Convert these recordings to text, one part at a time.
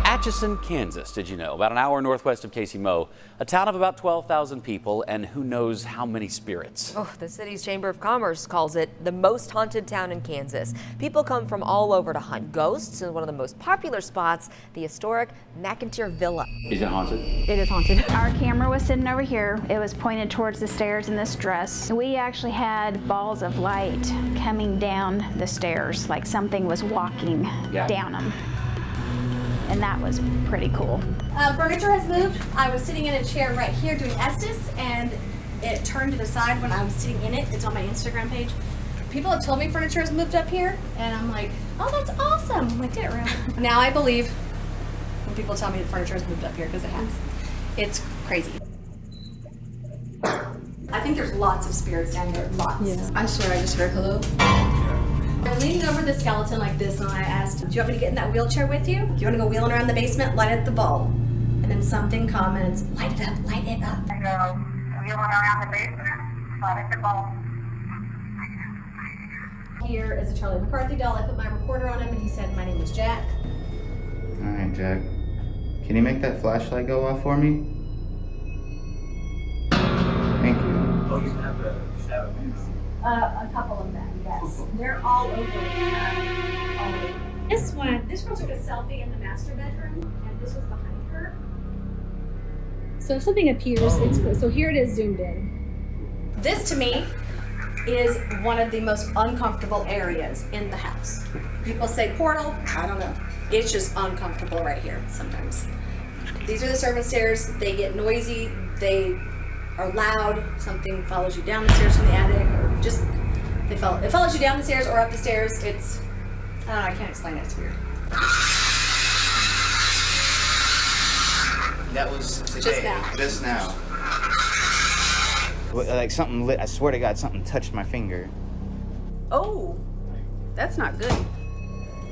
Atchison, Kansas, did you know? About an hour northwest of KCMO, a town of about 12,000 people and who knows how many spirits. Oh, the city's Chamber of Commerce calls it the most haunted town in Kansas. People come from all over to hunt ghosts, and one of the most popular spots, the historic McInteer Villa. Is it haunted? It is haunted. Our camera was sitting over here. It was pointed towards the stairs in this dress. We actually had balls of light coming down the stairs, like something was walking down them. And that was pretty cool. Furniture has moved. I was sitting in a chair right here doing Estes, and it turned to the side when I was sitting in it. It's on my Instagram page. People have told me furniture has moved up here, and I'm like, oh, that's awesome. I'm like, did it really? Now I believe when people tell me that furniture has moved up here, because it has. It's crazy. I think there's lots of spirits down here, lots. Yeah. I swear I just heard hello. I'm leaning over the skeleton like this, and I asked, do you want me to get in that wheelchair with you? Do you want to go wheeling around the basement? Light up the bulb. And then something comments, light it up, light it up. I go wheeling around the basement, light up the bulb. Here is a Charlie McCarthy doll. I put my recorder on him, and he said my name was Jack. All right, Jack. Can you make that flashlight go off for me? Thank you. Oh, you have a shadow. A couple of them, yes. They're all over. All over. This girl took a selfie in the master bedroom, and this was behind her. So if something appears, so here it is zoomed in. This to me is one of the most uncomfortable areas in the house. People say portal, I don't know. It's just uncomfortable right here sometimes. These are the servant stairs. They get noisy. They are loud. Something follows you down the stairs from the attic, or just it follows you down the stairs or up the stairs. It's I don't know, I can't explain it. It's weird. That was today. Just now. Like something lit. I swear to God, something touched my finger. Oh, that's not good.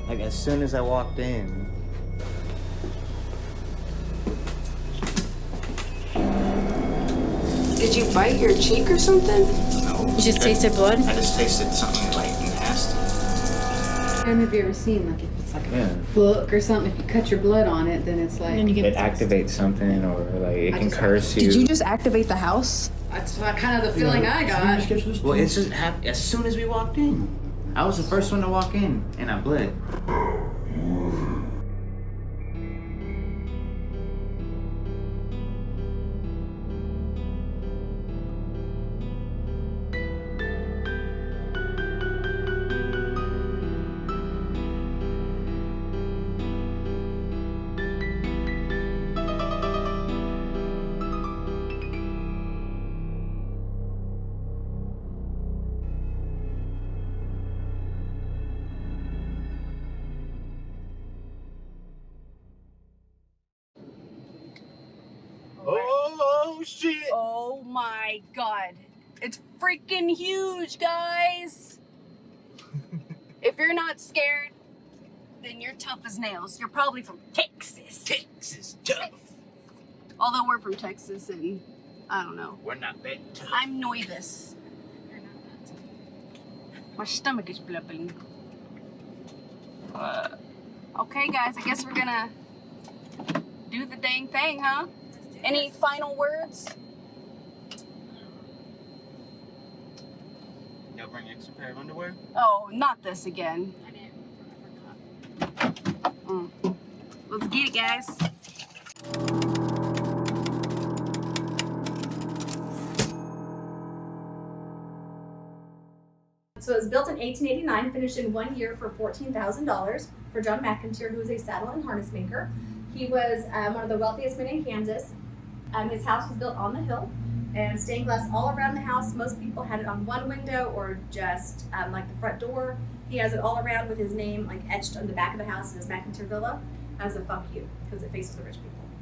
Like as soon as I walked in. Did you bite your cheek or something? No. You just tasted blood? I just tasted something like nasty. And have you ever seen, like, if it's like a book or something, if you cut your blood on it, then it's like... It activates something, or like it can curse you. Did you just activate the house? That's kind of the feeling I got. Well, it's just happened as soon as we walked in. I was the first one to walk in, and I bled. Oh, shit! Oh my god. It's freaking huge, guys! If you're not scared, then you're tough as nails. You're probably from Texas. Texas tough. Although we're from Texas and I don't know. We're not that tough. I'm Noivus. You're not that tough. My stomach is blubbing. Okay, guys, I guess we're gonna do the dang thing, huh? Any final words? Y'all bring extra pair of underwear? Oh, not this again. Let's get it, guys. So it was built in 1889, finished in 1 year for $14,000 for John McInteer, who was a saddle and harness maker. He was one of the wealthiest men in Kansas. His house was built on the hill, and stained glass all around the house. Most people had it on one window or just like the front door. He has it all around with his name like etched on the back of the house in his McInteer Villa as a fuck you, because it faces the rich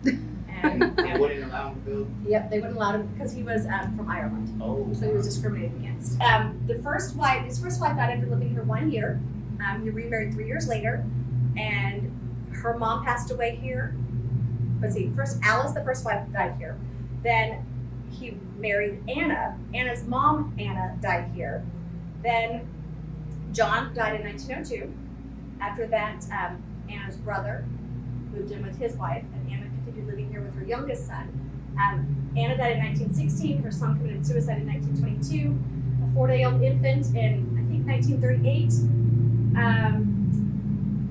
people. And They wouldn't allow him to build? yep, they wouldn't allow him because he was from Ireland. Oh. So he was discriminated against. His first wife died after living here 1 year. He remarried 3 years later, and her mom passed away here. Let's see, first Alice, the first wife, died here. Then he married Anna. Anna's mom, Anna, died here. Then John died in 1902. After that, Anna's brother moved in with his wife, and Anna continued living here with her youngest son. Anna died in 1916. Her son committed suicide in 1922. A 4-day-old infant in, I think, 1938.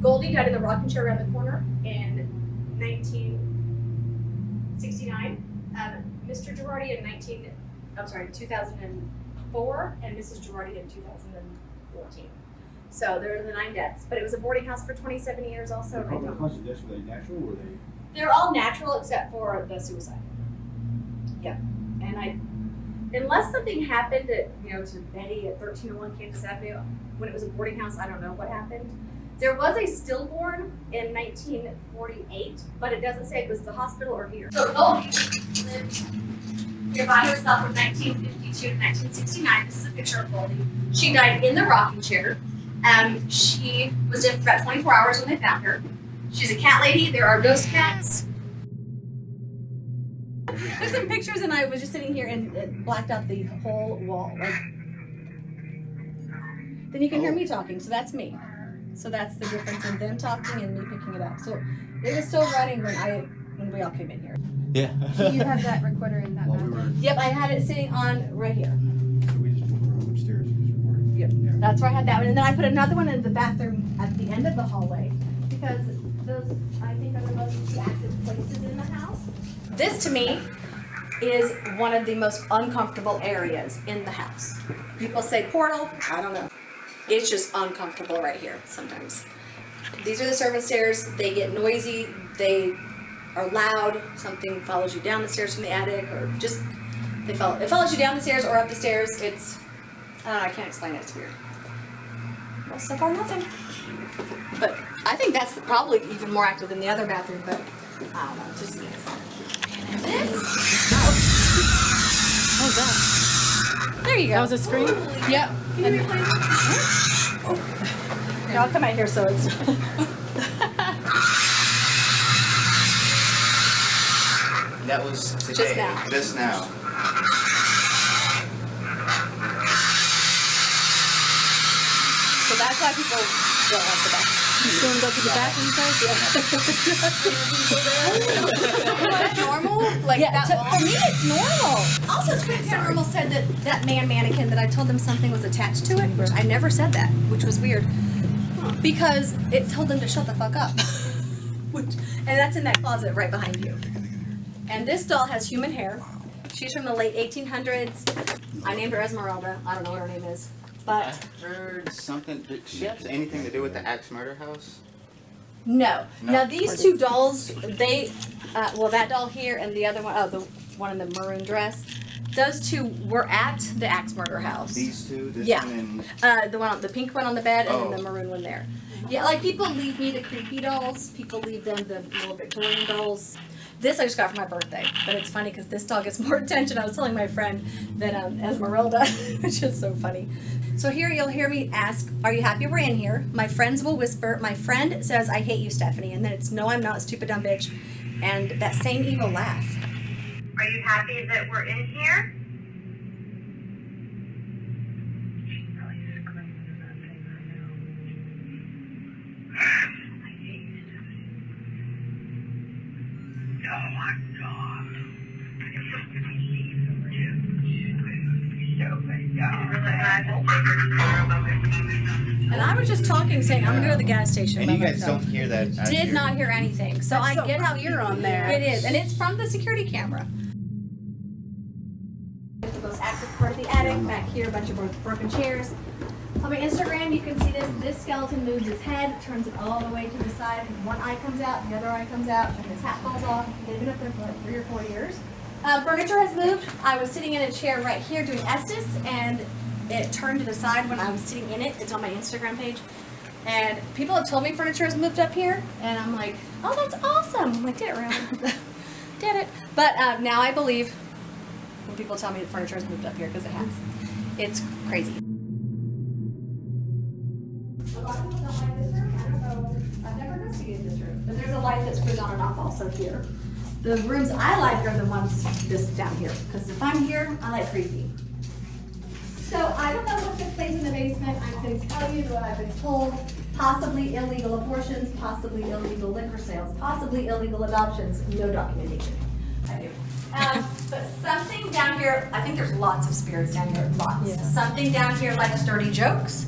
Goldie died in the rocking chair around the corner in 1969. Mr. Girardi in 2004, and Mrs. Girardi in 2014. So there are the 9 deaths. But it was a boarding house for 27 years also. The causes of death, were they natural or were they? They're all natural except for the suicide. Yeah. And unless something happened to Betty at 1301 Kansas Avenue when it was a boarding house, I don't know what happened. There was a stillborn in 1948, but it doesn't say it was the hospital or here. So Goldie lived here by herself from 1952 to 1969. This is a picture of Goldie. She died in the rocking chair. She was dead for about 24 hours when they found her. She's a cat lady. There are ghost cats. There's some pictures, and I was just sitting here and it blacked out the whole wall. Then you can hear me talking, so that's me. So that's the difference in them talking and me picking it up. So it was still running when we all came in here. Yeah. So you have that recorder in that bathroom? Yep, I had it sitting on right here. So we just took her upstairs and just recorded. Yep. Yeah. That's where I had that one, and then I put another one in the bathroom at the end of the hallway because those I think are the most active places in the house. This to me is one of the most uncomfortable areas in the house. People say portal, I don't know. It's just uncomfortable right here sometimes. These are the servant stairs. They get noisy. They are loud. Something follows you down the stairs from the attic, or just it follows you down the stairs or up the stairs. It's I can't explain it. It's weird. Well, so far nothing. But I think that's probably even more active than the other bathroom. But I don't know. Just me. And this. What was that? There you go. That was a scream? Yep. Can you replay that? Here, I'll come out here so it's. That was today. Just now. Just now. So that's why people don't like the bathroom. You still want to go to the bathroom first? Is that normal? Like that for me, it's normal. Also, Twin Paranormal said that man mannequin that I told them something was attached to it, which I never said that, which was weird, because it told them to shut the fuck up. And that's in that closet right behind you. And this doll has human hair. She's from the late 1800s. I named her Esmeralda. I don't know what her name is, but I heard something. Did she have anything to do with the Axe Murder House? no. Now these two dolls, they, that doll here and the other one, the one in the maroon dress, those two were at the Axe Murder House. These two, this Yeah. one and The pink one on the bed and then Oh. the maroon one there. Yeah, like people leave me the creepy dolls. People leave them the little Victorian dolls. This I just got for my birthday, but it's funny because this doll gets more attention. I was telling my friend than Esmeralda, which is so funny. So here you'll hear me ask, "Are you happy we're in here?" My friends will whisper. My friend says, "I hate you, Stephanie," and then it's, "No, I'm not, stupid dumb bitch," and that same evil laugh. Are you happy that we're in here? And I was just talking, saying, "I'm gonna go to the gas station." And by you guys myself. don't hear that. out Did here. not hear anything. So I get how clear on there. It is, and it's from the security camera. The most active part of the attic. Back here, a bunch of broken chairs. On my Instagram, you can see this. This skeleton moves his head, turns it all the way to the side. One eye comes out, the other eye comes out, and his hat falls off. They've been up there for like 3 or 4 years. Furniture has moved. I was sitting in a chair right here doing Estes, and it turned to the side when I was sitting in it. It's on my Instagram page. And people have told me furniture has moved up here, and I'm like, "Oh, that's awesome!" I'm like, "Did it really?" Did it? But now I believe when people tell me that furniture has moved up here, because it has. It's crazy. A lot of people don't like this room. I don't know. I've never investigated this room, but there's a light that screws on and off also here. The rooms I like are the ones just down here, because if I'm here, I like creepy. So I don't know what took place in the basement, I can tell you what I've been told. Possibly illegal abortions, possibly illegal liquor sales, possibly illegal adoptions, no documentation. I do. But something down here, I think there's lots of spirits down here, lots. Yeah. Something down here likes dirty jokes.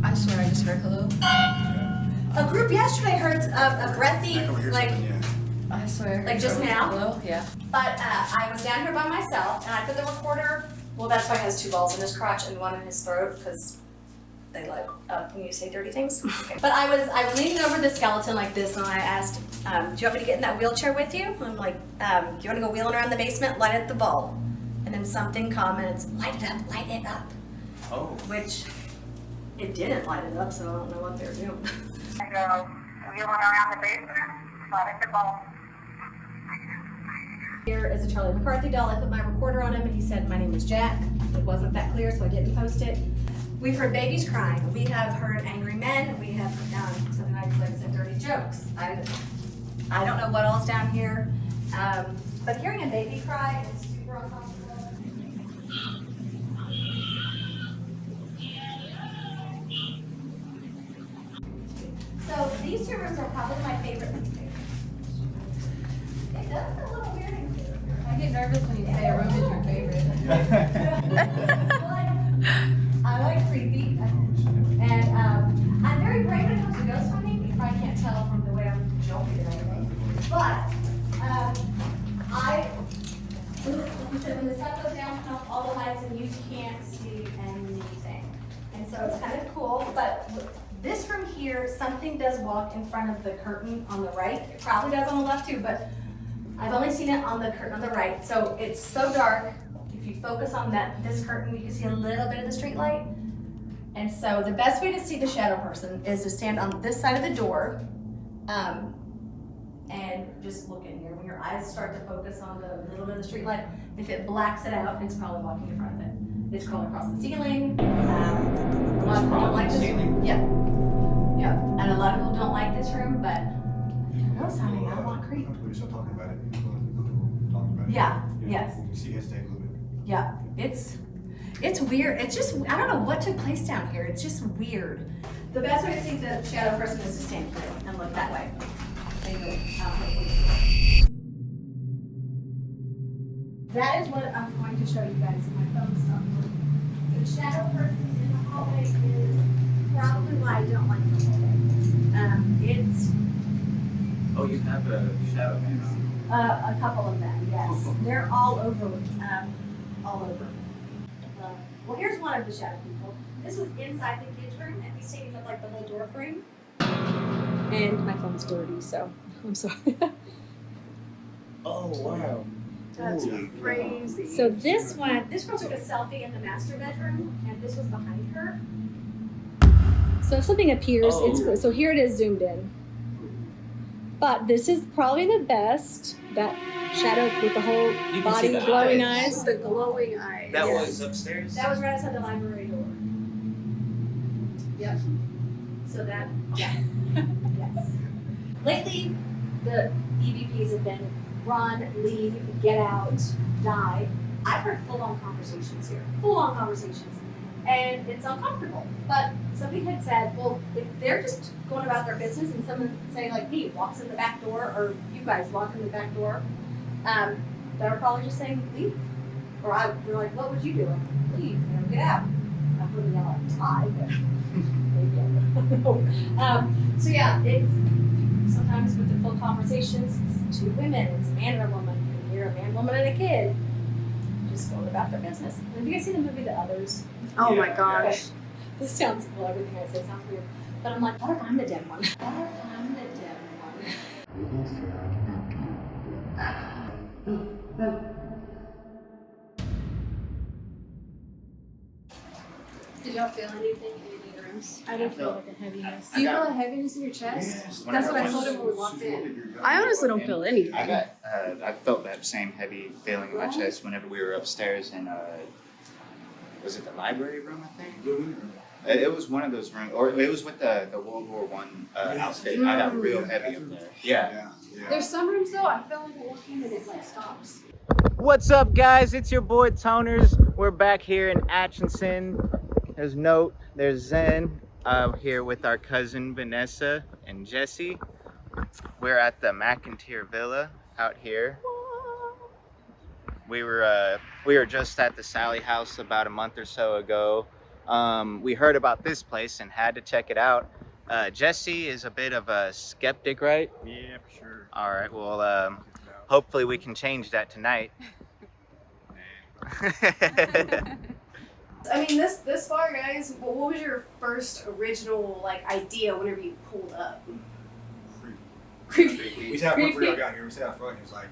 I swear I just heard hello. A group yesterday heard a breathy, like, I swear. like just now. Hello? Yeah. But I was down here by myself, and I put the recorder. Well, that's why he has 2 balls in his crotch and 1 in his throat, because they light up when you say dirty things. Okay. But I was leaning over the skeleton like this, and I asked, "Do you want me to get in that wheelchair with you?" I'm like, "Do you want to go wheeling around the basement? Light up the bulb." And then something comments, "Light it up, light it up." Oh. Which it didn't light it up, so I don't know what they're doing. So, wheeling around the basement, light the bulb. Here is a Charlie McCarthy doll. I put my recorder on him and he said, "My name is Jack." It wasn't that clear, so I didn't post it. We've heard babies crying. We have heard angry men. We have something like said dirty jokes. I don't know what else down here, but hearing a baby cry is super uncomfortable. So these 2 rooms are probably my favorite rooms. It does feel a little weird in here. I get nervous when you say a room is your favorite. I like creepy, and I'm very brave when it comes to ghost hunting. You probably can't tell from the way I'm jumping and everything. But when the sun goes down, turn off all the lights, and you can't see anything. And so it's kind of cool. But this room here, something does walk in front of the curtain on the right. It probably does on the left too, but I've only seen it on the curtain on the right. So it's so dark. If you focus on this curtain, you can see a little bit of the street light. And so the best way to see the shadow person is to stand on this side of the door and just look in here. When your eyes start to focus on the little bit of the street light, if it blacks it out, it's probably walking in front of it. It's crawling across the ceiling. A lot of people don't like this room. Yeah. Yeah. And a lot of people don't like this room, but ghost hunting, I don't want creep. We just start talking about it. Talking about it. Yeah. Yes. You can see hesitate a little bit. Yeah. It's weird. It's just, I don't know what took place down here. It's just weird. The best way to see the shadow person is to stand here and look that way. There you go. That is what I'm going to show you guys. My phone stopped working. The shadow person in the hallway is probably why I don't like the hallway. Oh, you have a shadow man on. A couple of them, yes. They're all over. All over. Well, here's one of the shadow people. This was inside the kids' room, and he's taking up like the whole door frame. And my phone's dirty, so I'm sorry. Oh, wow. That's crazy. So this girl took a selfie in the master bedroom, and this was behind her. So if something appears, it's good. So here it is zoomed in. But this is probably the best. That shadow with the whole body glowing eyes. The glowing eyes. That was upstairs? That was right outside the library door. Yep. So that, yeah. Yes. Lately, the EVPs have been run, leave, get out, die. I've heard full-on conversations here. Full-on conversations. And it's uncomfortable. But somebody had said, well, if they're just going about their business and someone, say like me, walks in the back door, or you guys walk in the back door, they're probably just saying, leave. Or they're like, what would you do? I'm like, leave, get out. I'm putting yell out tie, but maybe I don't know. So yeah, it's sometimes with the full conversations, it's 2 women, it's a man and a woman. You hear a man, woman, and a kid just going about their business. Have you guys seen the movie The Others? Oh my gosh. This sounds cool, everything I say sounds weird. But I'm like, what if I'm the dead one? What if I'm the dead one? Did y'all feel anything in any of the rooms? I don't feel like a heaviness. Do you feel a heaviness in your chest? Yes. That's what I told him when we walked in. I honestly don't feel anything. I felt that same heavy feeling in my chest whenever we were upstairs in, was it the library room, I think? It was one of those rooms, or it was with the World War One outfit. I got real heavy up there. Yeah. There's some rooms though, I feel like walking and it like stops. What's up, guys? It's your boy Toners. We're back here in Atchison. There's Note, there's Zen. Here with our cousin Vanessa and Jesse. We're at the McInteer Villa out here. We were just at the Sallie House about a month or so ago. We heard about this place and had to check it out. Jesse is a bit of a skeptic, right? Yeah, for sure. All right, well, hopefully we can change that tonight. I mean, this far, guys, what was your first original like idea whenever you pulled up? We sat up before y'all got here. We sat out front. He was like,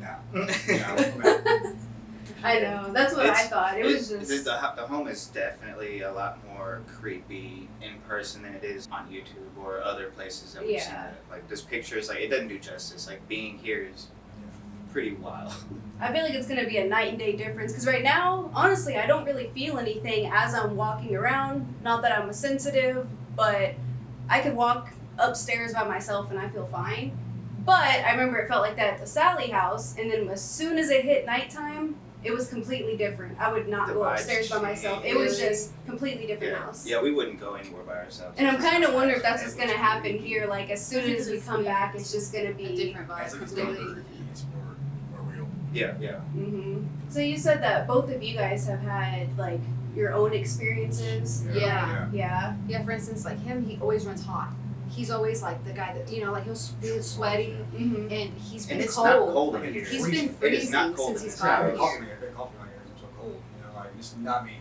"No." I know. That's what I thought. It was just the home is definitely a lot more creepy in person than it is on YouTube or other places that we've seen it. Like those pictures, like it doesn't do justice. Like being here is pretty wild. I feel like it's gonna be a night and day difference because right now, honestly, I don't really feel anything as I'm walking around. Not that I'm a sensitive, but I could walk upstairs by myself and I feel fine. But I remember it felt like that at the Sallie House, and then as soon as it hit nighttime, it was completely different. I would not go upstairs by myself. It was just completely different house. Yeah, we wouldn't go anywhere by ourselves. And I'm kind of wondering if that's what's gonna happen here. Like as soon as we come back, it's just gonna be a different vibe completely. It's more real. Yeah. Mhm. So you said that both of you guys have had like your own experiences. Yeah. For instance, like him, he always runs hot. He's always like the guy that, you know, like he'll be sweaty and he's been it's cold. Not cold in here. He's been freezing since he's got here. It's coffee like it's so cold. You know, like it's not me.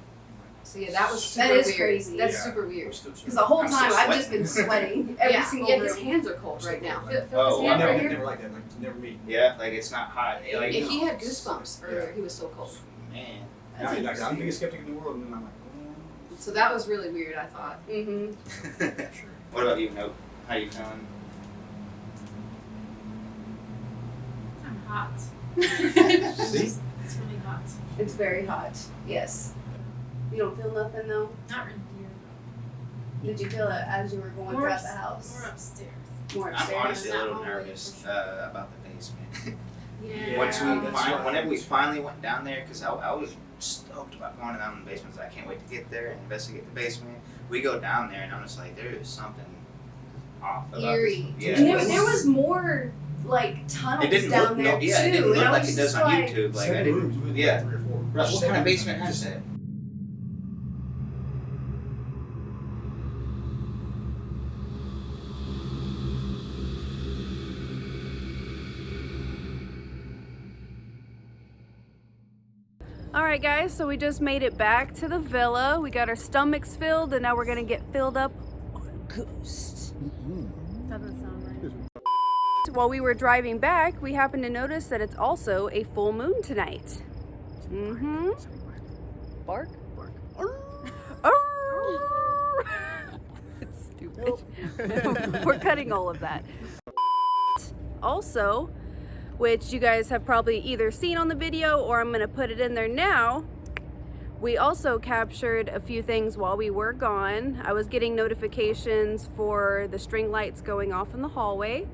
So yeah, that was super That is weird. crazy. That's super weird. Because the whole time I've just been sweating every single room. His hands are cold right now. Feel his Oh, hand right Never here. like that. Like never me. Yeah, like it's not hot. Like, Yeah, he had goosebumps earlier. He was so cold. Man. I'm the biggest skeptic in the world, and then I'm like, So that was really weird, I thought. What about you, Nope? How you feeling? I'm hot. See? It's really hot. It's very hot. Yes. You don't feel nothing though? Not right here. Did you feel it as you were going throughout the house? More upstairs. More upstairs. I'm honestly a Not little hallway, nervous for sure. about the basement. Yeah. Whenever we finally went down there, because I was stoked about going down the basement, so I can't wait to get there and investigate the basement. We go down there, and I'm just like, there is something off about Eerie. this. Yeah. And there was more like tunnels It didn't down look, there no, too. yeah, it didn't and look I like was it does just on like, YouTube. Like, I 7 didn't, rooms. We yeah. 3 or 4. Right, what kind of basement has that? Alright guys, so we just made it back to the villa. We got our stomachs filled and now we're gonna get filled up on ghosts. Doesn't sound right. While we were driving back, we happened to notice that it's also a full moon tonight. Bark? Bark. It's stupid. We're cutting all of that. Also, which you guys have probably either seen on the video or I'm gonna put it in there now. We also captured a few things while we were gone. I was getting notifications for the string lights going off in the hallway.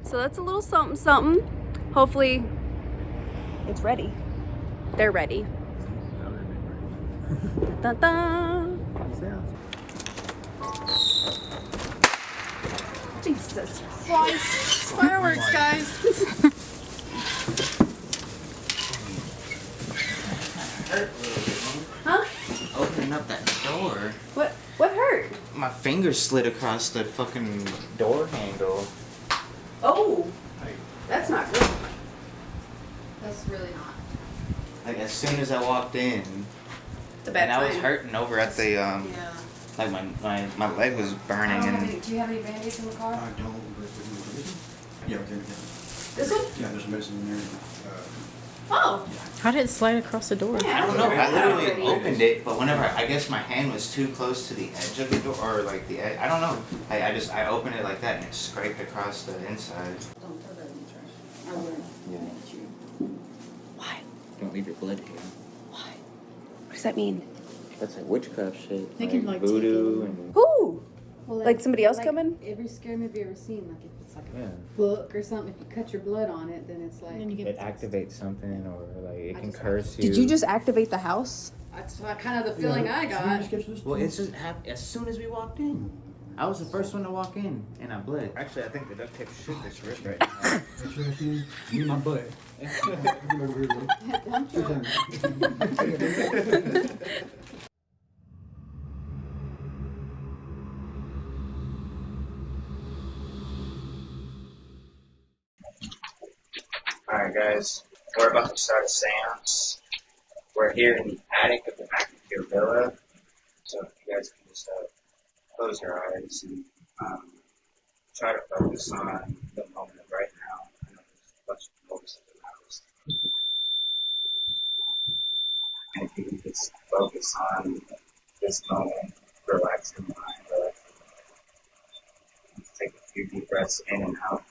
So that's a little something something. Hopefully it's ready. They're ready. Dun dun. Jesus Christ. Fireworks, guys. Huh? Opening up that door. What hurt? My finger slid across the fucking door handle. Oh, that's not good. That's really not. Like as soon as I walked in, It's a bad and I was sign. hurting over at the Yeah. like my leg was burning and Do you have any band-aids in the car? I don't. Yeah, okay. This one? Yeah, there's medicine in there. Oh. How did it slide across the door? I don't know. I Yeah. literally opened it, but whenever I guess my hand was too close to the edge of the door, or like the edge. I don't know. I opened it like that and it scraped across the inside. Don't throw that in the trash. I wouldn't. Yeah. Why? Don't leave your blood here. Why? that mean? That's like witchcraft shit. They can, like, voodoo take it. and Who? Well, Like somebody else coming? Every scary movie you've ever seen, like if it's like a yeah. book or something, if you cut your blood on it, then it's like. And then you It get activates something, or like it I can just- curse you. Did you just activate the house? That's kind of the feeling I got. Well, it's just as soon as we walked in. I was the first one to walk in, and I bled. Actually, I think the duct tape should just rip right now. You my butt. Alright guys, we're about to start a seance. We're here in the attic of the McInteer Villa. So if you guys can just close your eyes and try to focus on the moment of right now. I know there's a bunch of voices in the house. And if you can just focus on this moment, relax your mind, take a few deep breaths in and out.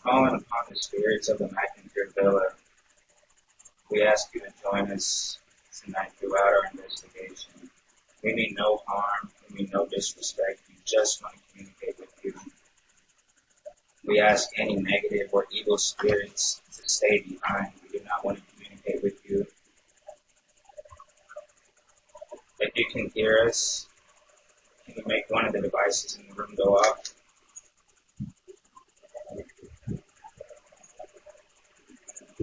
Calling upon the spirits of the McInteer Villa, we ask you to join us tonight throughout our investigation. We mean no harm, we mean no disrespect, we just want to communicate with you. We ask any negative or evil spirits to stay behind. We do not want to communicate with you. If you can hear us, can you make one of the devices in the room go off?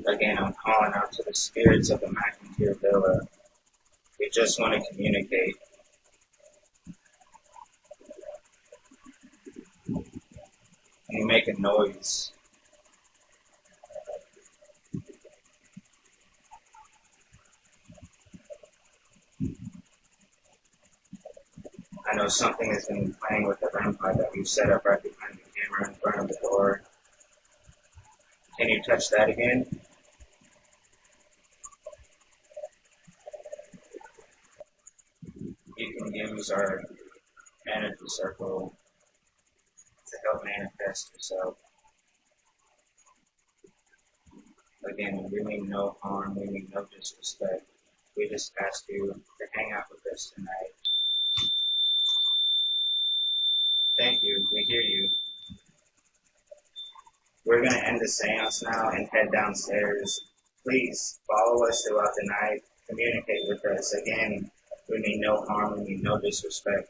Again, I'm calling out to the spirits of the McInteer Villa. We just want to communicate. Can you make a noise? I know something has been playing with the REM pod that we've set up right behind the camera in front of the door. Can you touch that again? You can use our energy circle to help manifest yourself. Again, we mean no harm, we mean no disrespect. We just ask you to hang out with us tonight. Thank you, we hear you. We're going to end the seance now and head downstairs. Please follow us throughout the night. Communicate with us. Again, we mean no harm, we mean no disrespect.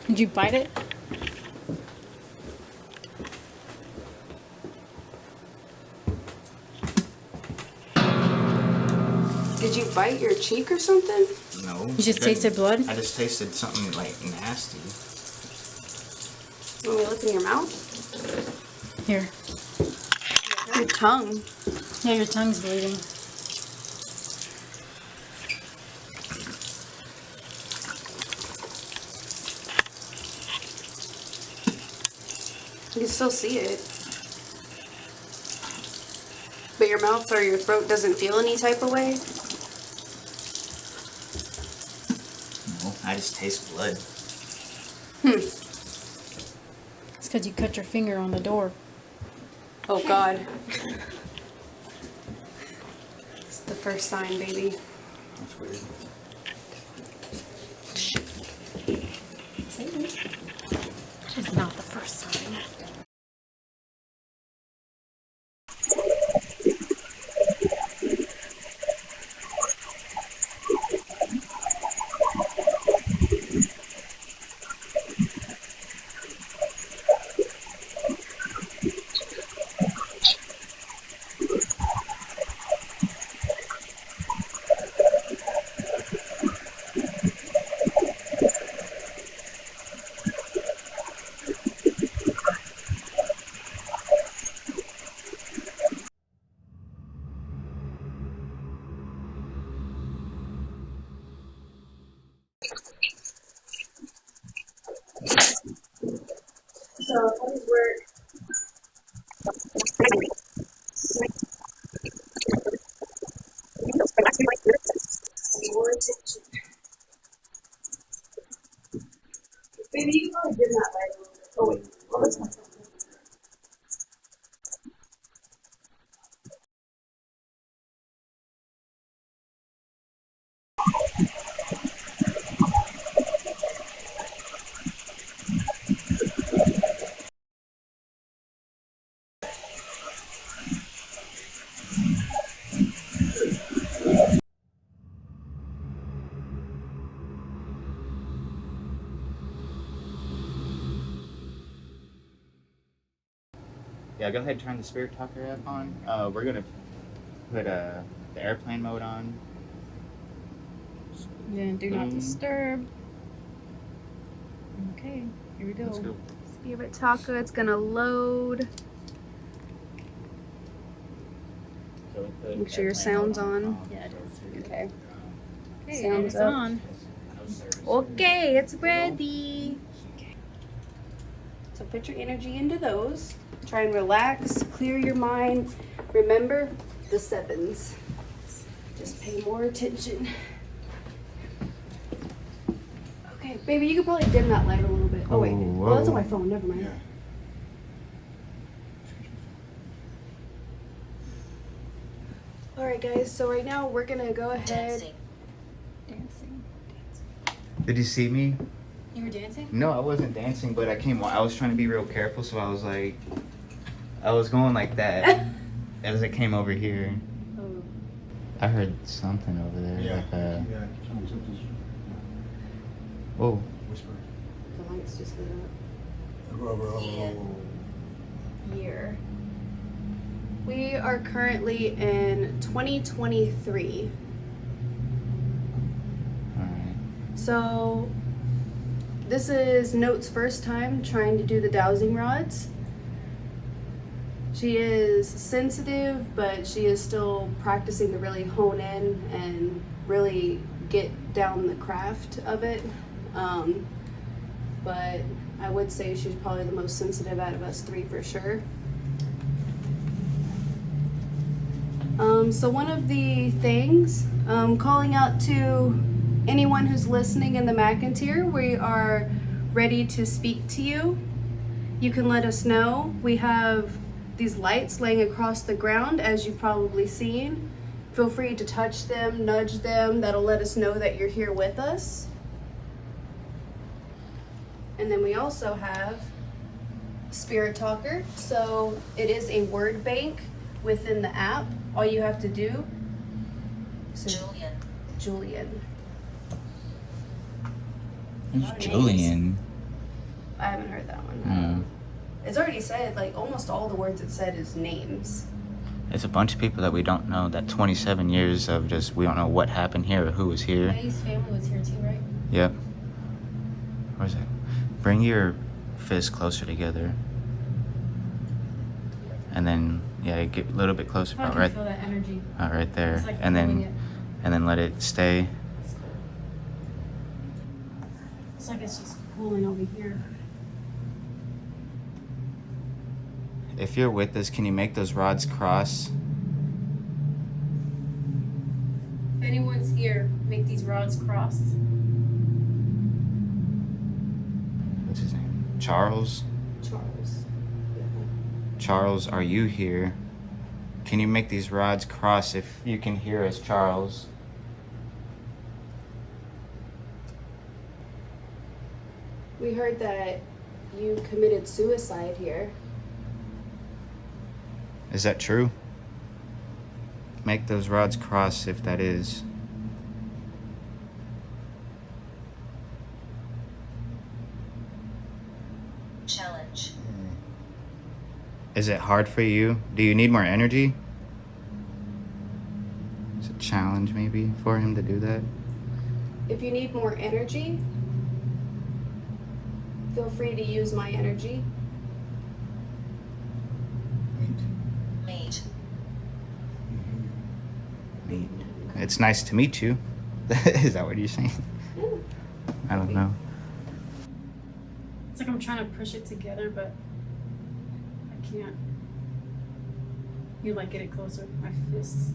Did you bite it? Did you bite your cheek or something? No. You just tasted blood? I just tasted something like nasty. Let me look in your mouth. Here. Your tongue. Yeah, your tongue's bleeding. You can still see it. But your mouth or your throat doesn't feel any type of way? No, I just taste blood. Hmm. It's because you cut your finger on the door. Oh God. It's the first sign, baby. That's weird. That is not the first sign. So how does work? More attention. Maybe you can probably dim that light a little bit. Oh wait, well that's my phone. Yeah, go ahead and turn the Spirit Talker app on. We're gonna put the airplane mode on. Yeah, do not disturb. Okay, here we go. Let's go. Spirit Talker, it's gonna load. So we put Make sure your airplane sound's mode on. Yeah, it is. Okay. Okay, Sounds it's up. on. No service. Okay, it's ready. So put your energy into those. Try and relax, clear your mind. Remember the sevens. Just pay more attention. Okay, baby, you could probably dim that light a little bit. Oh wait, well that's on my phone. Never mind. All right, guys. So right now we're gonna go ahead. Dancing. Did you see me? You were dancing? No, I wasn't dancing, but I was trying to be real careful, so I was like, I was going like that as I came over here. Oh. I heard something over there. Yeah. Like, Yeah. Something's whoa. whisper. The lights just lit up. Year. We are currently in 2023. Alright. So this is Note's first time trying to do the dowsing rods. She is sensitive, but she is still practicing to really hone in and really get down the craft of it. But I would say she's probably the most sensitive out of us three for sure. So one of the things, calling out to anyone who's listening in the McInteer, we are ready to speak to you. You can let us know. We have these lights laying across the ground, as you've probably seen. Feel free to touch them, nudge them. That'll let us know that you're here with us. And then we also have Spirit Talker. So it is a word bank within the app. All you have to do is Julian. Who's Julian? I haven't heard that one. It's already said, like, almost all the words it said is names. It's a bunch of people that we don't know. That 27 years of just, we don't know what happened here or who was here. Eddie's family was here too, right? Yep. Where's it? Bring your fist closer together. And then, yeah, get a little bit closer. I About can right, feel that energy. about right there. It's like And pulling then let it stay. It's cool. It's like it's just cooling over here. If you're with us, can you make those rods cross? If anyone's here, make these rods cross. What's his name? Charles? Charles. Charles, are you here? Can you make these rods cross if you can hear us, Charles? We heard that you committed suicide here. Is that true? Make those rods cross if that is. Challenge. Is it hard for you? Do you need more energy? Is it a challenge maybe for him to do that? If you need more energy, feel free to use my energy. Meet. Meet. It's nice to meet you. Is that what you're saying? I don't know. It's like I'm trying to push it together, but I can't. You like get it closer. My fists.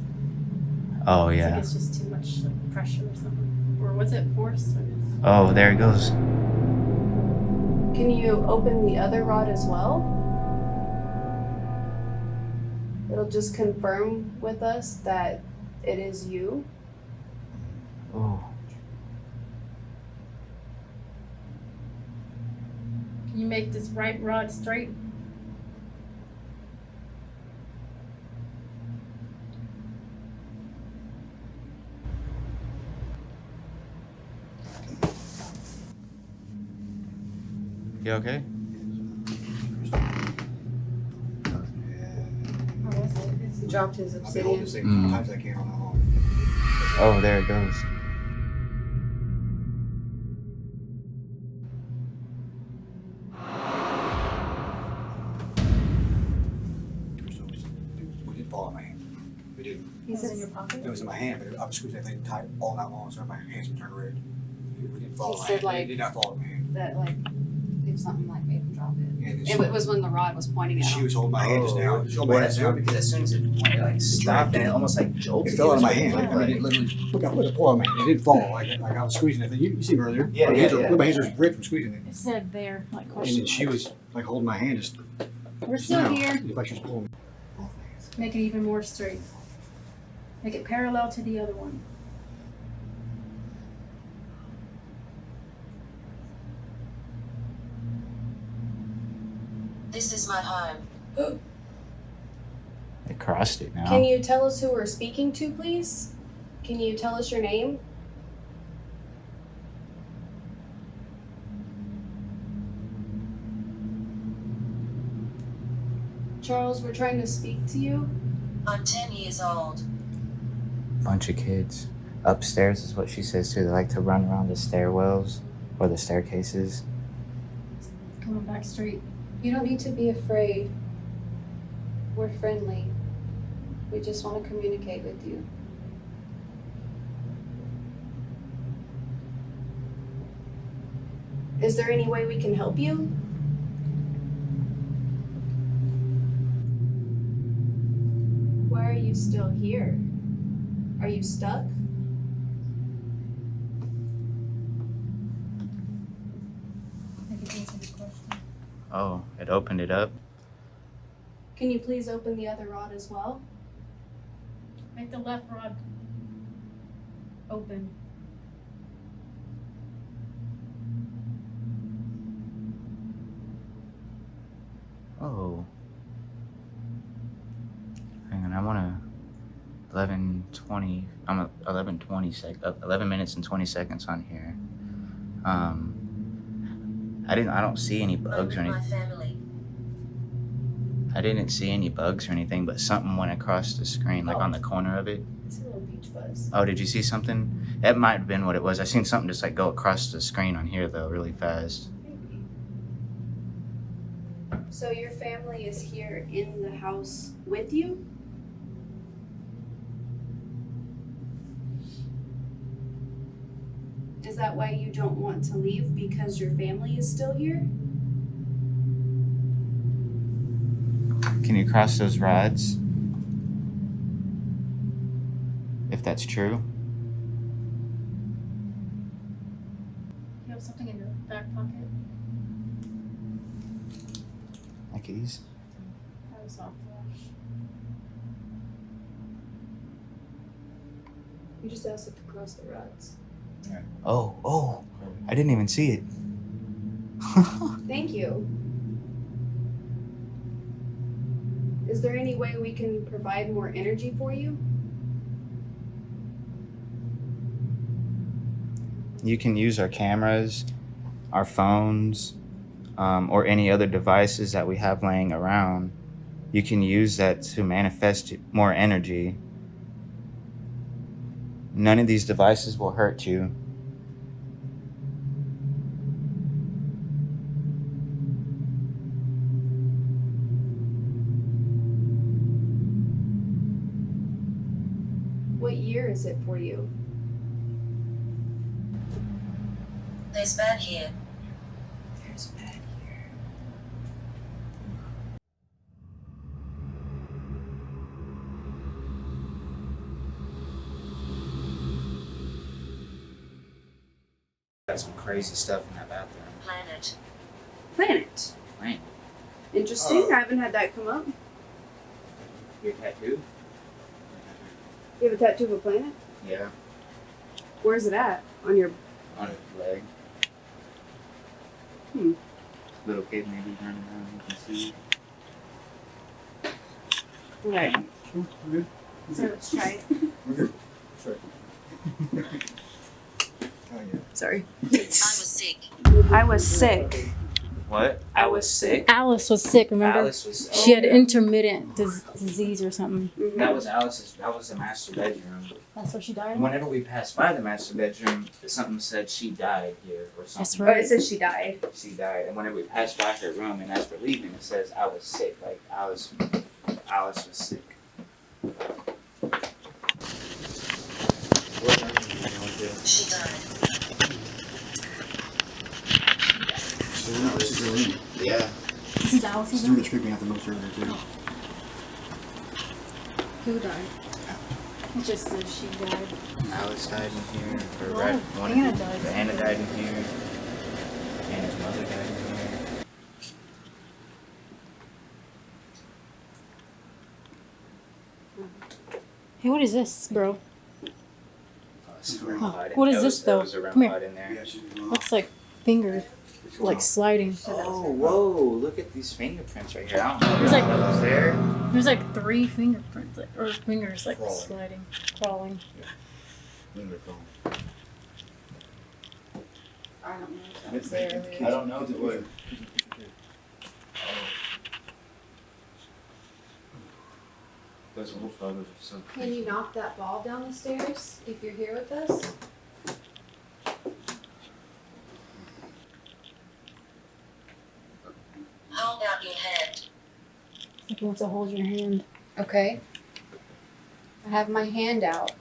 Oh It's yeah. like it's just too much like pressure or something. Or what's it? Force? I guess. Oh, there it goes. Can you open the other rod as well? It'll just confirm with us that it is you. Oh. Can you make this right rod straight? You okay? He dropped his obsidian. Oh, there it goes. We did fall in my hand. We did. Is it in your pocket? It was in my hand, but I was squeezing that thing tight all night long, so my hands would turn red. We did fall He in my said, hand. like, It did not fall in my hand. That like if something like made him drop it. Yeah, It was when the rod was pointing at She him. was holding my hand just now. She held my Well, hand that's just now. weird because as soon as it like stopped and it almost like jolted. It fell out of my It was hand. like- I mean, it literally, look, I put a pull on my hand. It didn't fall. Like I was squeezing that thing. You see it earlier? Yeah, my hands yeah, are, yeah. look, my hands are red from squeezing it. It said there, like And question. then she was like holding my hand just We're still now. here. Like she was pulling me. Make it even more straight. Make it parallel to the other one. This is my home. They crossed it now. Can you tell us who we're speaking to, please? Can you tell us your name? Charles, we're trying to speak to you. I'm 10 years old. Bunch of kids. Upstairs is what she says too. They like to run around the stairwells or the staircases. Going back straight. You don't need to be afraid. We're friendly. We just want to communicate with you. Is there any way we can help you? Why are you still here? Are you stuck? Make it answer the question. Oh, it opened it up. Can you please open the other rod as well? Make the left rod open. Oh. Hang on, I wanna 11:20. I'm at 11 minutes and 20 seconds on here. I don't see any bugs or I'm with my anything. family. I didn't see any bugs or anything, but something went across the screen, like on the corner of it. It's a little peach fuzz. Oh, did you see something? That might have been what it was. I seen something just like go across the screen on here though, really fast. So your family is here in the house with you? Is that why you don't want to leave, because your family is still here? Can you cross those rods? If that's true. You have something in your back pocket? My keys. I saw a flash. You just asked it to cross the ruts. Oh, I didn't even see it. Thank you. Is there any way we can provide more energy for you? You can use our cameras, our phones, or any other devices that we have laying around. You can use that to manifest more energy. None of these devices will hurt you. What year is it for you? There's bad here. There's bad here. Got some crazy stuff in that bathroom. Planet. Planet. Planet. Interesting. I haven't had that come up. Your tattoo? You have a tattoo of a planet? Yeah. Where's it at? On your... On his leg. Little kid maybe running around, you can see. Right. We're good. So let's try it. We're good. Sorry. Oh, yeah. Sorry. I was sick. I was sick. What? I was sick. Alice was sick, remember? Alice was. She had intermittent disease or something. That was Alice's. That was the master bedroom. That's what she died And of? whenever we passed by the master bedroom, something said she died here or something. That's Oh, right. it says she died. She died. And whenever we passed by her room, and as we're leaving, it says I was sick. Like Alice was sick. She died. This is really neat. Yeah. This is Alice's This is room? really creeping out the most earlier, too. Who died? It just says she died. Alice died in here. Or Oh, right, one Anna of the, died. Anna died in here. Anna's mother died in here. Hey, what is this, bro? It's a REM pod. What is That this, was- though? That was a REM Come here. pod in there. Yeah, she's Looks like fingers, like sliding. Oh, whoa, look at these fingerprints right here. I don't know There's like- what was there. There's like 3 fingerprints, like, or fingers like Crawling. sliding, crawling. I don't know. It's there. I don't know what. Those little photos are so Can creepy. you knock that ball down the stairs if you're here with us? Hold out your hand. Like he wants to hold your hand. Okay. I have my hand out.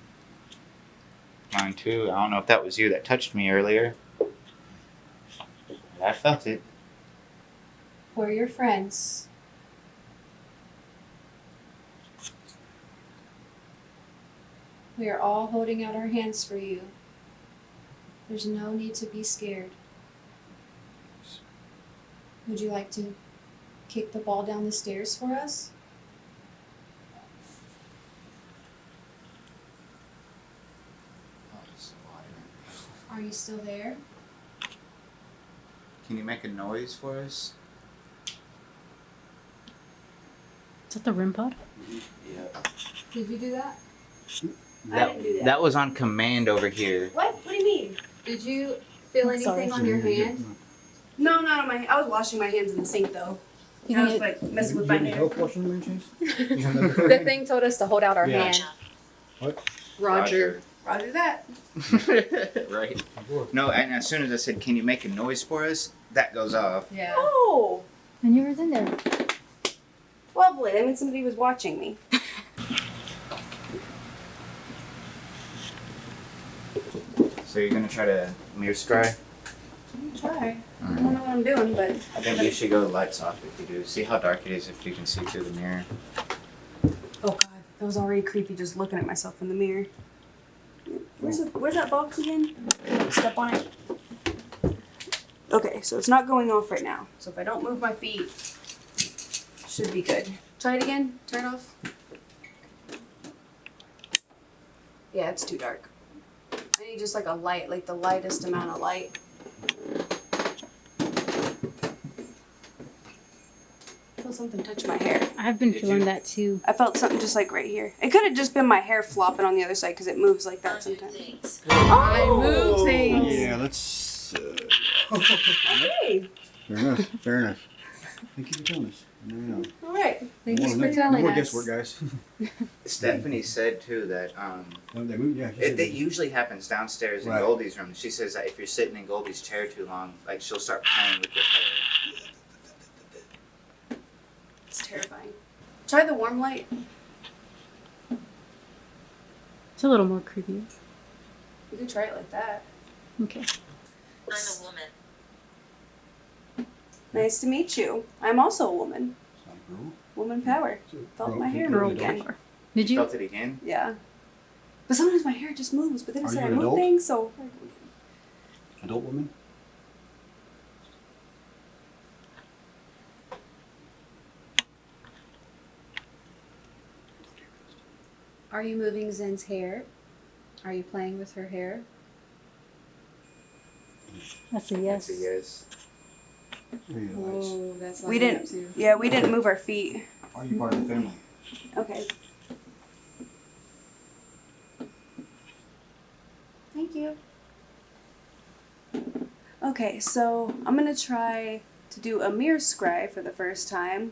Mine too. I don't know if that was you that touched me earlier. But I felt it. We're your friends. We are all holding out our hands for you. There's no need to be scared. Would you like to kick the ball down the stairs for us? Are you still there? Can you make a noise for us? Is that the REM pod? Yeah. Did you do that? I didn't do that. That was on command over here. What? What do you mean? Did you feel I'm sorry. anything on your hand? No, not on my. I was washing my hands in the sink though. You I was think like messing with my hair. The thing told us to hold out our Yeah. hand. What? Roger. Roger that. Right. No, and as soon as I said, "Can you make a noise for us?" that goes off. Yeah. Oh, And you were in there. lovely. That means somebody was watching me. So you're gonna try to mirror scry? Try. I don't know what I'm doing, but I think you should go the lights off if you do. See how dark it is if you can see through the mirror. oh god, that was already creepy just looking at myself in the mirror. Where's that box again? Step on it. Okay, so it's not going off right now. So if I don't move my feet, should be good. Try it again. Turn it off. Yeah, it's too dark. I need just like a light, like the lightest amount of light. I feel something touch my hair. I've been feeling that too. I felt something just like right here. It could have just been my hair flopping on the other side because it moves like that sometimes. I move things. Yeah, let's. Okay. Fair enough. Fair enough. Thank you for telling us. No. All right. Thank you for No telling more us. guesswork, guys. Stephanie said too that They moved, yeah, she said it usually happens downstairs in Right. Goldie's room. She says that if you're sitting in Goldie's chair too long, like she'll start playing with your hair. It's terrifying. Try the warm light. It's a little more creepy. You can try it like that. Okay. I'm a woman. Nice to meet you. I'm also a woman. Woman power. Felt my hair move again. Did you? Felt it again? Yeah. But sometimes my hair just moves. But then I Are said you I an move adult? things, so. Adult woman? Are you moving Zen's hair? Are you playing with her hair? That's a yes. That's a yes. Oh, that's We lining up didn't. too. Yeah, we didn't move our feet. Are you part of the family? Okay. Thank you. Okay, so I'm gonna try to do a mirror scry for the first time.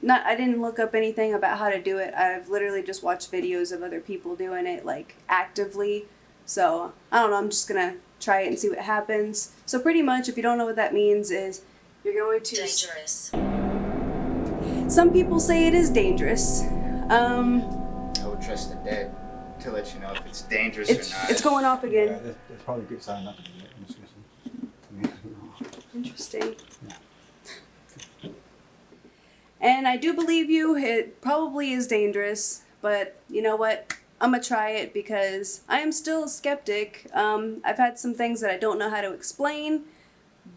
I didn't look up anything about how to do it. I've literally just watched videos of other people doing it, like, actively. So, I don't know, I'm just gonna try it and see what happens. So pretty much, if you don't know what that means, is you're going to... Dangerous. Some people say it is dangerous. I would trust the dead to let you know if it's dangerous or not. It's going off again. Yeah, that's probably a good sign not to do that. Interesting. And I do believe you, it probably is dangerous, but you know what? I'm gonna try it because I am still a skeptic. I've had some things that I don't know how to explain,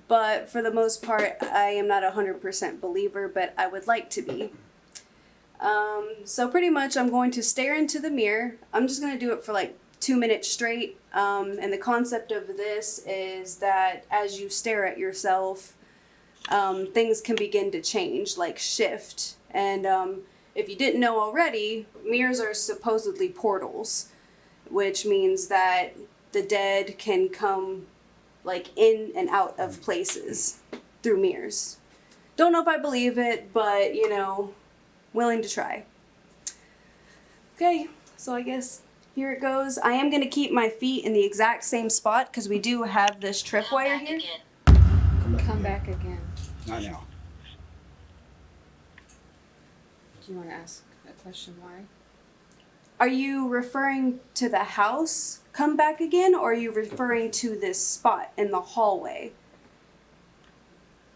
but for the most part, I am not a 100% believer, but I would like to be. So pretty much I'm going to stare into the mirror. I'm just gonna do it for like 2 minutes straight. And the concept of this is that as you stare at yourself, things can begin to change, like shift. And if you didn't know already, mirrors are supposedly portals, which means that the dead can come like in and out of places through mirrors. Don't know if I believe it, but you know, willing to try. Okay, so I guess here it goes. I am going to keep my feet in the exact same spot because we do have this tripwire here. Come back again. Not now. Do you want to ask that question why? Are you referring to the house, come back again, or are you referring to this spot in the hallway?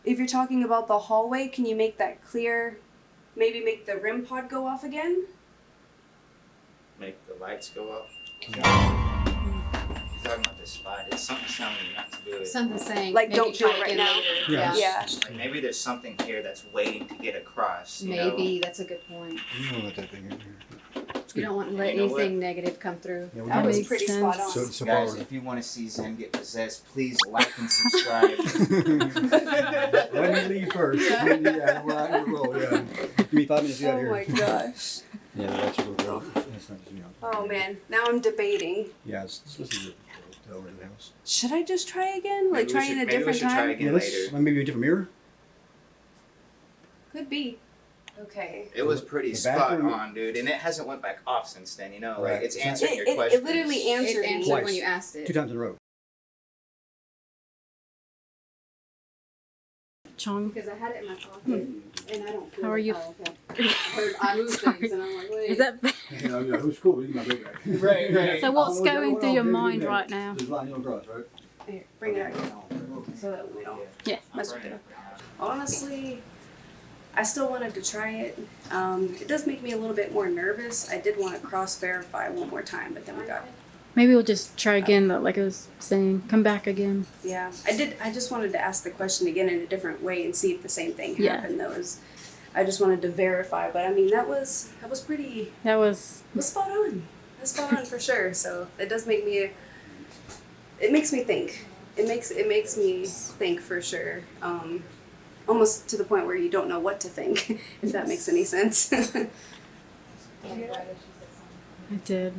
If you're talking about the hallway, can you make that clear? Maybe make the REM pod go off again? Make the lights go up. Yeah. You're talking about this spot. It's something telling you not to do it. Something saying Like, maybe don't do try it right again now. later. Yeah. Yeah. Like maybe there's something here that's waiting to get across. You Maybe know? that's a good point. You know what that thing is. You don't want to let You know anything negative come through. Yeah, we That do. was makes pretty sense. spot on. So Guys, far, if you want to see Zen get possessed, please like and subscribe. let me leave first. Yeah, well, I will roll, yeah. Give me 5 minutes to get out Oh here. my gosh. Yeah, that's a little rough. That's not, you know. Oh man, now I'm debating. Yeah, let's listen to the over the house. Should I just try again? Like try in a different try time? again Yeah, let's later. maybe a different mirror. Could be. Okay. It was pretty The spot bathroom- on, dude, and it hasn't went back off since then. You know, Right. like it's It- answering your It questions. literally answered It me. answered Twice. when you asked 2 it. times in a row. Chong. Because I had it in my pocket and I don't feel How are you? Oh, okay. I heard I move things and I'm like, wait. Is that bad? You know, who's cool? You can go back. Right. So what's I don't know going what through I'll your do mind next. right now? Just line your grass, right? Here, bring it out here so that we don't Yeah. mess with it. Honestly, I still wanted to try it. It does make me a little bit more nervous. I did want to cross-verify one more time, but then we got... Maybe we'll just try again, like I was saying. Come back again. Yeah, I just wanted to ask the question again in a different way and see if the same thing Yeah. happened. Though, is I just wanted to verify, but I mean that was pretty. That was Spot on. That's spot on for sure. So it does make me. It makes me think. It makes me think for sure. Almost to the point where you don't know what to think, if that makes any sense. I did.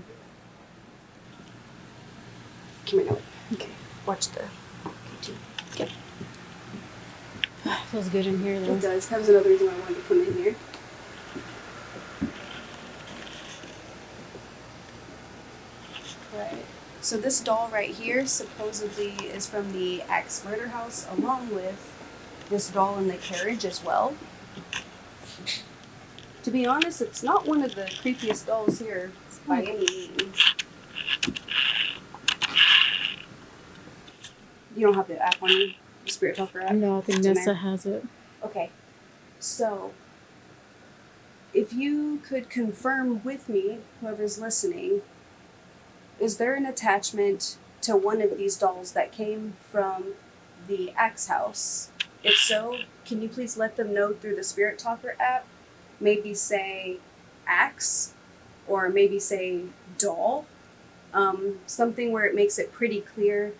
Come here now. Okay. Watch the kitchen. Okay. Feels good in here though. It does. That was another reason why I wanted to come in here. Right. So this doll right here supposedly is from the Axe Murder House, along with this doll in the carriage as well. To be honest, it's not one of the creepiest dolls here by any means. You don't have the app on you? The Spirit Talker app? No, I think It's in Nessa there? has it. Okay. So, if you could confirm with me, whoever's listening, is there an attachment to one of these dolls that came from the Axe House? If so, can you please let them know through the Spirit Talker app? Maybe say axe, or maybe say doll. Something where it makes it pretty clear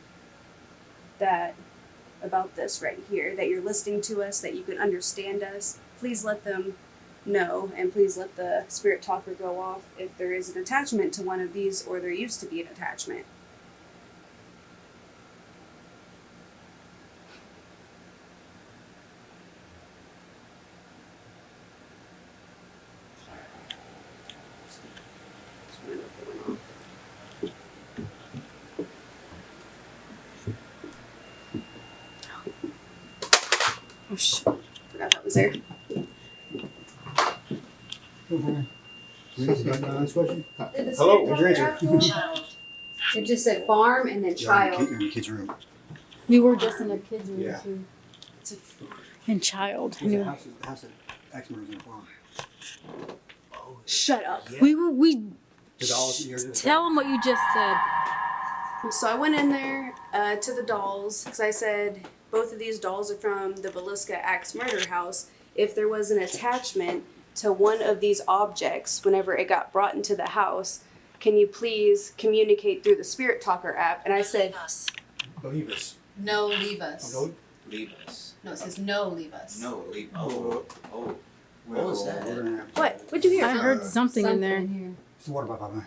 that about this right here, that you're listening to us, that you can understand us. Please let them know, and please let the Spirit Talker go off if there is an attachment to one of these, or there used to be an attachment. Oh shit, forgot that was there. Hello, what's your answer? It just said farm and then child. In the kids' room. We were just in a kid's room Yeah. too. And child. The house that Axe Murder's in the farm. Shut up. We The dolls, you're just- tell them what you just said. So I went in there to the dolls because I said both of these dolls are from the Villisca Axe Murder House. If there was an attachment to one of these objects whenever it got brought into the house, can you please communicate through the Spirit Talker app? And I said, Believe us. No, leave us. Oh, Leave us. No, it says no, leave us. No, leave. Oh. Oh. What was that? what? What'd you hear? I heard something in there. It's the water bottle.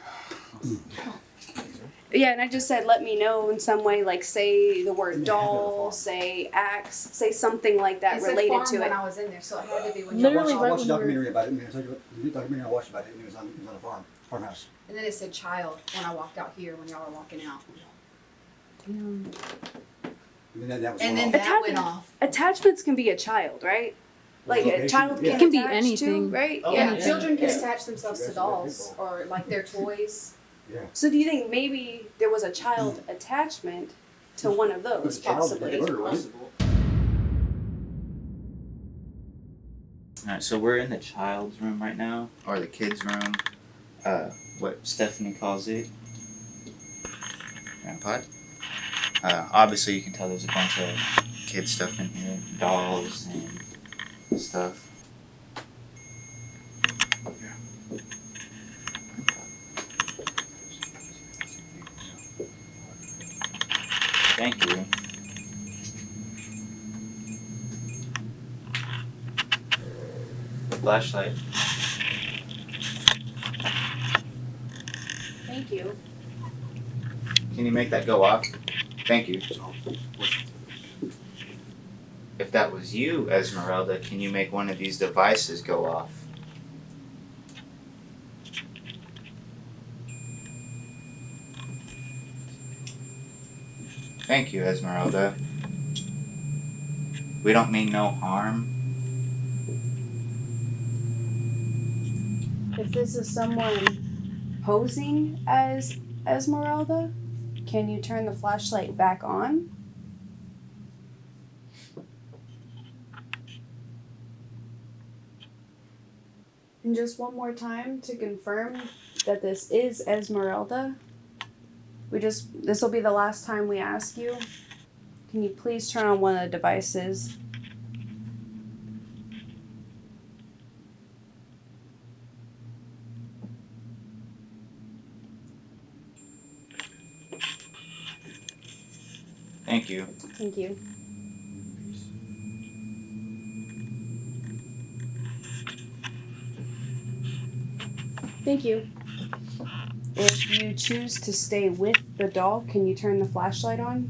Yeah, and I just said, let me know in some way, like say the word doll, say axe, say something like that It said related farm to when it. I was in there, so it had to be when Literally you I right watched a when we were- documentary about it. Man, I told you the documentary I watched about it, and it was on a farmhouse. And then it said child when I walked out here when y'all were walking out. And then that was And going then off. that went off. Attachments can be a child, right? Like a Okay, child yeah. can It can be attach anything. to, right? Oh, Yeah, yeah. children can Yeah. attach themselves to Yes, dolls people. or like their toys. Yeah. So do you think maybe there was a child attachment to one of those, It's a child possibly? murder, wasn't it? Alright, so we're in the child's room right now, or the kids' room. What Stephanie calls it. Grandpod. Obviously you can tell there's a bunch of kid stuff in here. Dolls and stuff. Thank you. The flashlight. Thank you. Can you make that go off? Thank you. If that was you, Esmeralda, can you make one of these devices go off? Thank you, Esmeralda. We don't mean no harm. If this is someone posing as Esmeralda, can you turn the flashlight back on? And just one more time to confirm that this is Esmeralda. This will be the last time we ask you. Can you please turn on one of the devices? Thank you. Thank you. Thank you. If you choose to stay with the doll, can you turn the flashlight on?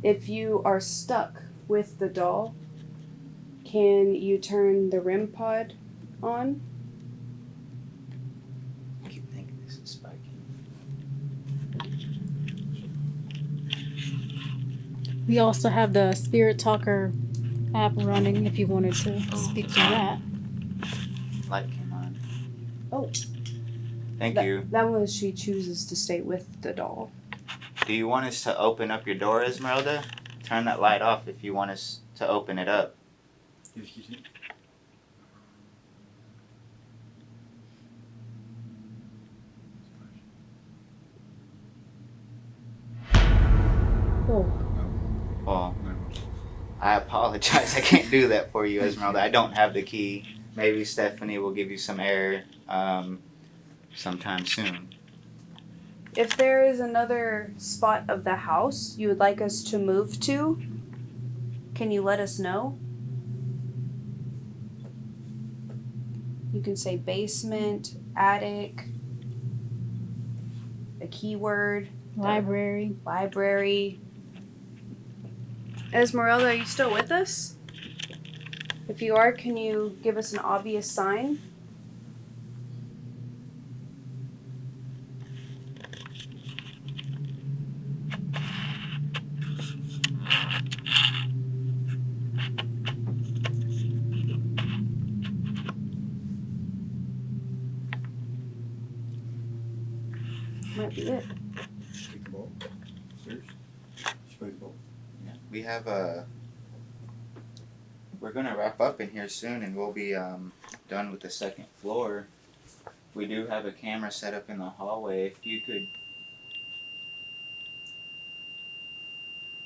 If you are stuck with the doll, can you turn the REM pod on? I keep thinking this is spiky. We also have the Spirit Talker app running if you wanted to speak to that. Light came on. Oh. Thank you. That was she chooses to stay with the doll. Do you want us to open up your door, Esmeralda? Turn that light off if you want us to open it up. Oh. Well, I apologize. I can't do that for you, Esmeralda. I don't have the key. Maybe Stephanie will give you some air sometime soon. If there is another spot of the house you would like us to move to, can you let us know? You can say basement, attic, a keyword. Library. Library. Esmeralda, are you still with us? If you are, can you give us an obvious sign? Might be it. Yeah, we have we're gonna wrap up in here soon, and we'll be done with the second floor. We do have a camera set up in the hallway. If you could,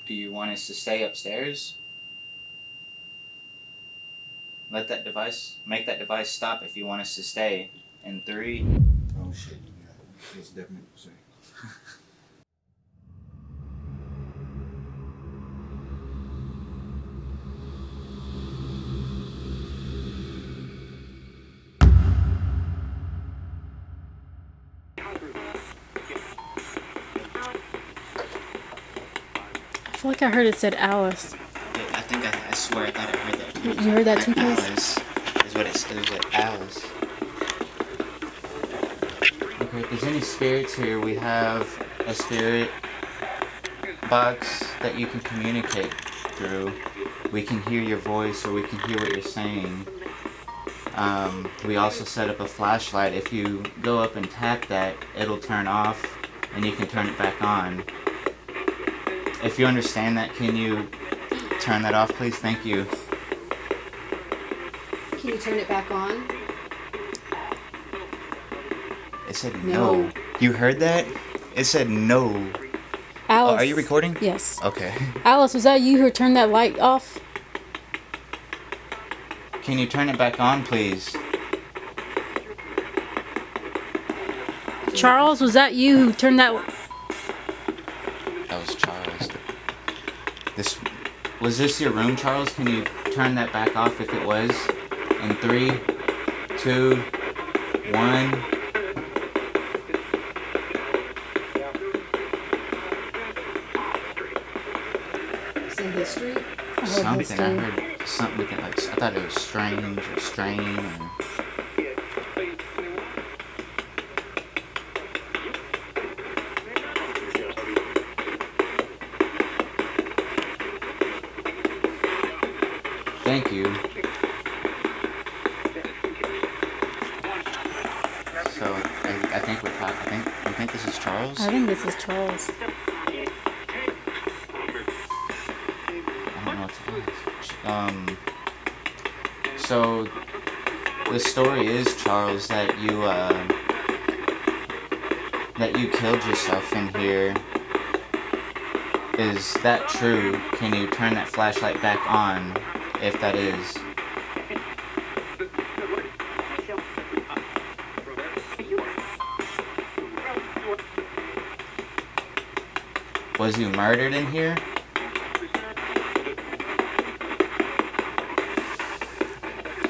do you want us to stay upstairs? Make that device stop if you want us to stay. In 3. Oh shit! Yeah, it's definitely safe. I feel like I heard it said Alice. I think I swear I thought I heard that too. You heard that too, Chris? Alice is what it says. Alice. Okay, if there's any spirits here, we have a spirit box that you can communicate through. We can hear your voice, or we can hear what you're saying. We also set up a flashlight. If you go up and tap that, it'll turn off, and you can turn it back on. If you understand that, can you turn that off, please? Thank you. Can you turn it back on? It said no. You heard that? It said no. Alice. Oh, are you recording? Yes. Okay. Alice, was that you who turned that light off? Can you turn it back on, please? Charles, was that you who turned that? That was Charles. Was this your room, Charles? Can you turn that back off if it was? In 3, 2, 1. Say history? Something. I heard something with it, like, I thought it was strange or strain or... Thank you. So, I think we're talking. You think this is Charles? I think this is Charles. I don't know what to do. So, the story is, Charles, that you killed yourself in here. Is that true? Can you turn that flashlight back on, if that is? Was he murdered in here?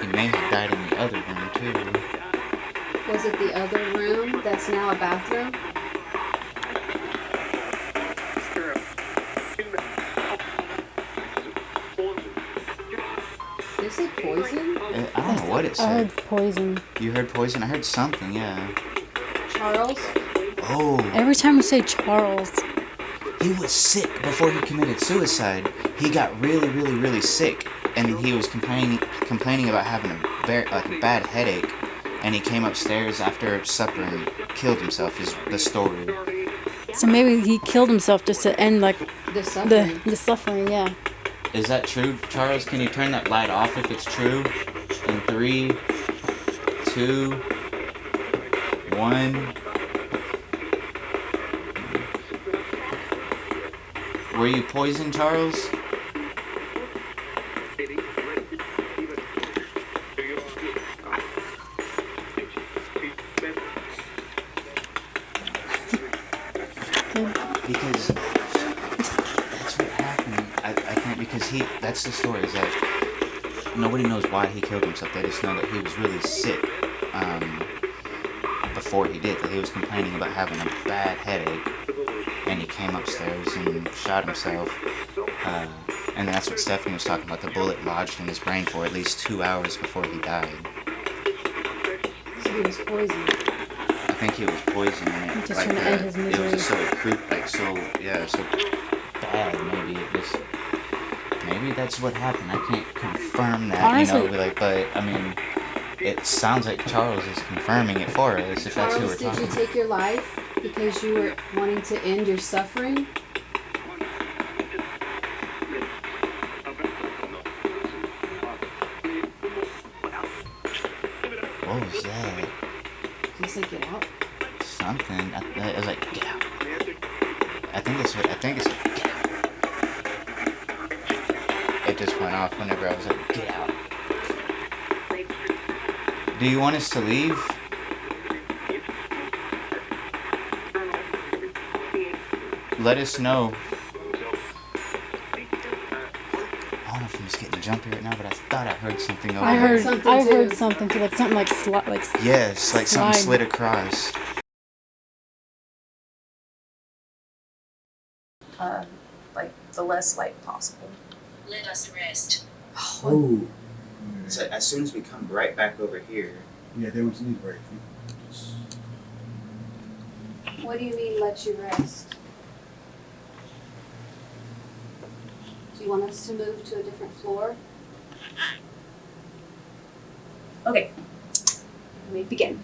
He may have died in the other room too. Was it the other room that's now a bathroom? Did it say poison? I don't know what it said. I heard poison. You heard poison? I heard something, yeah. Charles? Oh. Every time you say Charles. He was sick before he committed suicide. He got really, really, really sick, and he was complaining about having a bad headache. And he came upstairs after supper and killed himself. Is the story? So maybe he killed himself just to end like The suffering. the suffering. Yeah. Is that true, Charles? Can you turn that light off if it's true? In 3, 2, 1. Were you poisoned, Charles? Because that's what happened. I think because that's the story, is that nobody knows why he killed himself. They just know that he was really sick before he did. That he was complaining about having a bad headache, and he came upstairs and shot himself. And that's what Stephanie was talking about. The bullet lodged in his brain for at least 2 hours before he died. So he was poisoned. I think he was poisoned, and it, Just like, trying to end his it was misery. just so so bad. Maybe that's what happened. I can't confirm that, Honestly, but I mean, it sounds like Charles is confirming it for us. If that's who we're Charles, did talking you about. take your life because you were wanting to end your suffering? What was that? Did you say get out? Something. I was like, get out. I think it's get out. It just went off whenever I was like, get out. Do you want us to leave? Let us know. I don't know if I'm just getting jumpy right now, but I thought I heard something over I there. heard something too, like something like Yes, like something slide. slid across. Like the less light possible. Let us rest. Oh. So as soon as we come right back over here, Yeah, they went to need break. What do you mean let you rest? Do you want us to move to a different floor? Okay. Let me begin.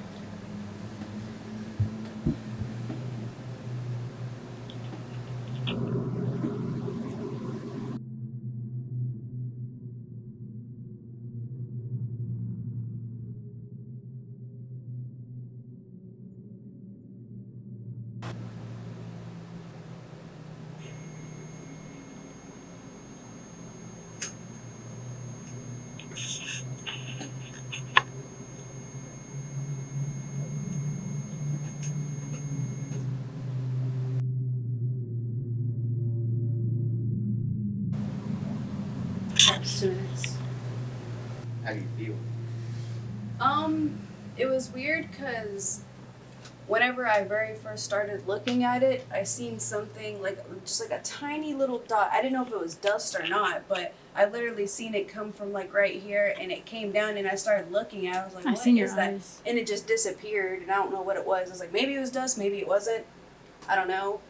Students. how do you feel? It was weird because whenever I very first started looking at it, I seen something like just like a tiny little dot. I didn't know if it was dust or not, but I literally seen it come from like right here, and it came down, and I started looking at it. I was like, I what seen your is that? eyes. And it just disappeared, and I don't know what it was. I was like, maybe it was dust, maybe it wasn't. I don't know.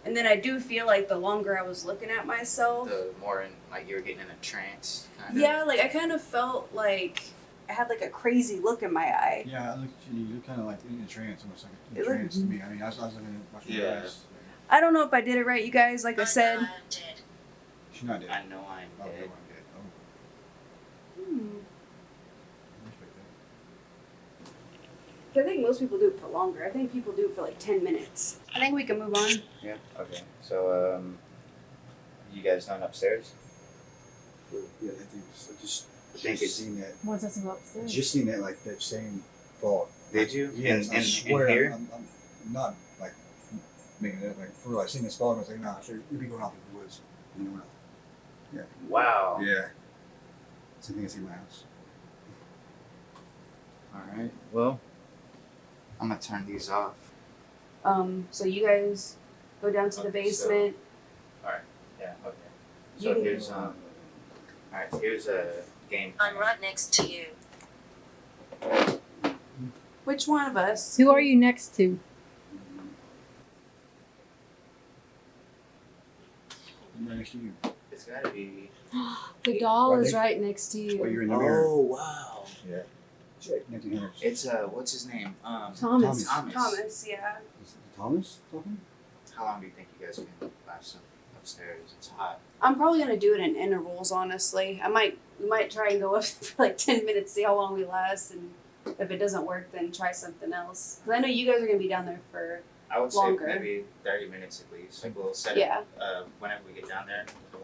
And then I do feel like the longer I was looking at myself, The more like you were getting in a trance, kind of. yeah, like I kind of felt like I had like a crazy look in my eye. Yeah, I looked at you. You're kind of like in a trance, almost like a It looked- trance to me. I mean, I was looking at watching your Yeah. eyes. I don't know if I did it right, you guys. Like I said, I'm dead. She's not dead. I know I'm Oh, no, I'm dead. dead. Oh. hmm, I respect that. I think most people do it for longer. I think people do it for like 10 minutes. I think we can move on. Yeah. Okay. So you guys done upstairs? Yeah, I think I just think it's- seen that. Once us to go upstairs. Just seen that like that same thought. Did you? Yes, in I swear. here? I'm not like me. Like, for real, I seen this fog. I was like, nah, sure, you'd be going off in the woods. You know, yeah. Wow. Yeah. Same thing I see in my house. All right. Well, I'm gonna turn these off. So you guys go down to the basement. All right. Yeah. Okay. So here's all right. Here's a game. I'm right next to you. Which one of us? Who are you next to? I'm right next to you. It's gotta be. The doll Right is next- right next to you. Oh, you're in the mirror. Oh wow. Yeah. It's right next to him. It's what's his name? Thomas. Thomas. Thomas, yeah. Is Thomas talking? How long do you think you guys can last upstairs? It's hot. I'm probably gonna do it in intervals, honestly. We might try and go up for like 10 minutes, see how long we last, and if it doesn't work, then try something else. Because I know you guys are gonna be down there for I would longer. say maybe 30 minutes at least. Like we'll set Yeah. it whenever we get down there. We'll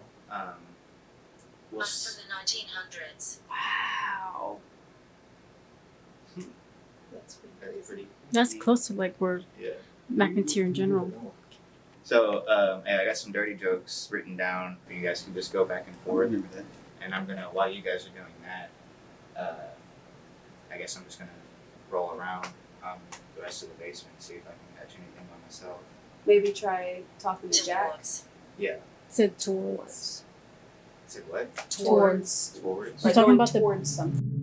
I'm from the 1900s. Wow. That's pretty. That's close to like where Yeah. McInteer in general. So, hey, I got some dirty jokes written down. You guys can just go back and I forth. remember that. And I'm gonna, while you guys are doing that, I guess I'm just gonna roll around the rest of the basement and see if I can catch anything by myself. Maybe try talking to Jack. Towards. Yeah. Said towards. Is it what? Towards. Towards? We're Like talking going about the- towards something.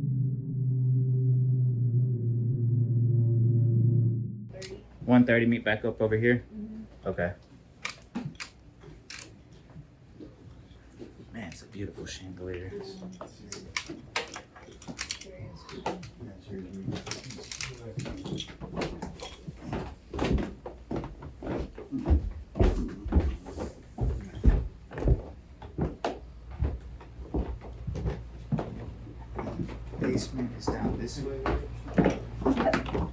1:30. Meet back up over here. Okay. Man, it's a beautiful chandelier. Basement is down this way.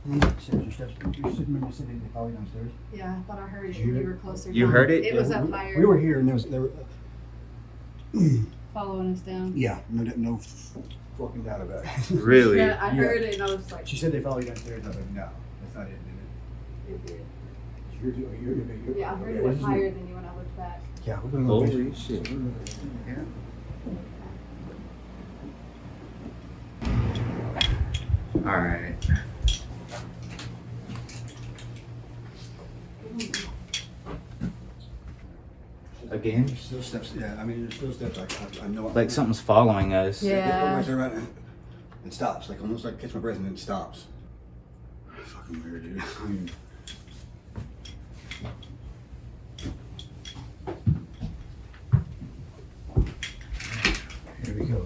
Remember you said they follow you downstairs? Yeah, I thought I heard it Did you when hear you it? were closer. You down. heard it? It was Yeah, up we- higher. We were here and they were following us down. yeah, no fucking doubt about it. Really? Yeah, I heard it and I was like, She said they follow you downstairs. I was like, no, that's not it, it did. did it? You're, Yeah, I heard okay, it what's was his higher name? than you when I looked back. Yeah, we're gonna go Holy basement. shit. Yeah. All right. Again? There's still steps. Yeah, I mean, there's still steps. I know. Like something's following us. Yeah. It turns around and stops. Like almost like catch my breath and then stops. Fucking weird, dude. I mean, here we go.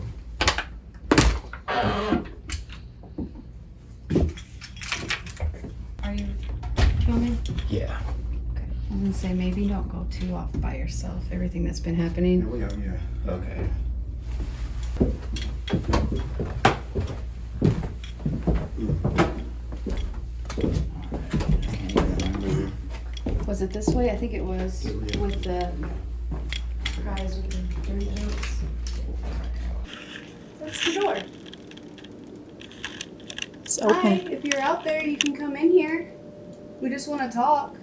Are you filming? Yeah. Okay. I was gonna say maybe don't go too off by yourself. Everything that's been happening. Yeah. Okay. Was it this way? I think it was with the guys with the dirty jokes. That's the door. It's Hi, open. if you're out there, you can come in here. We just want to talk.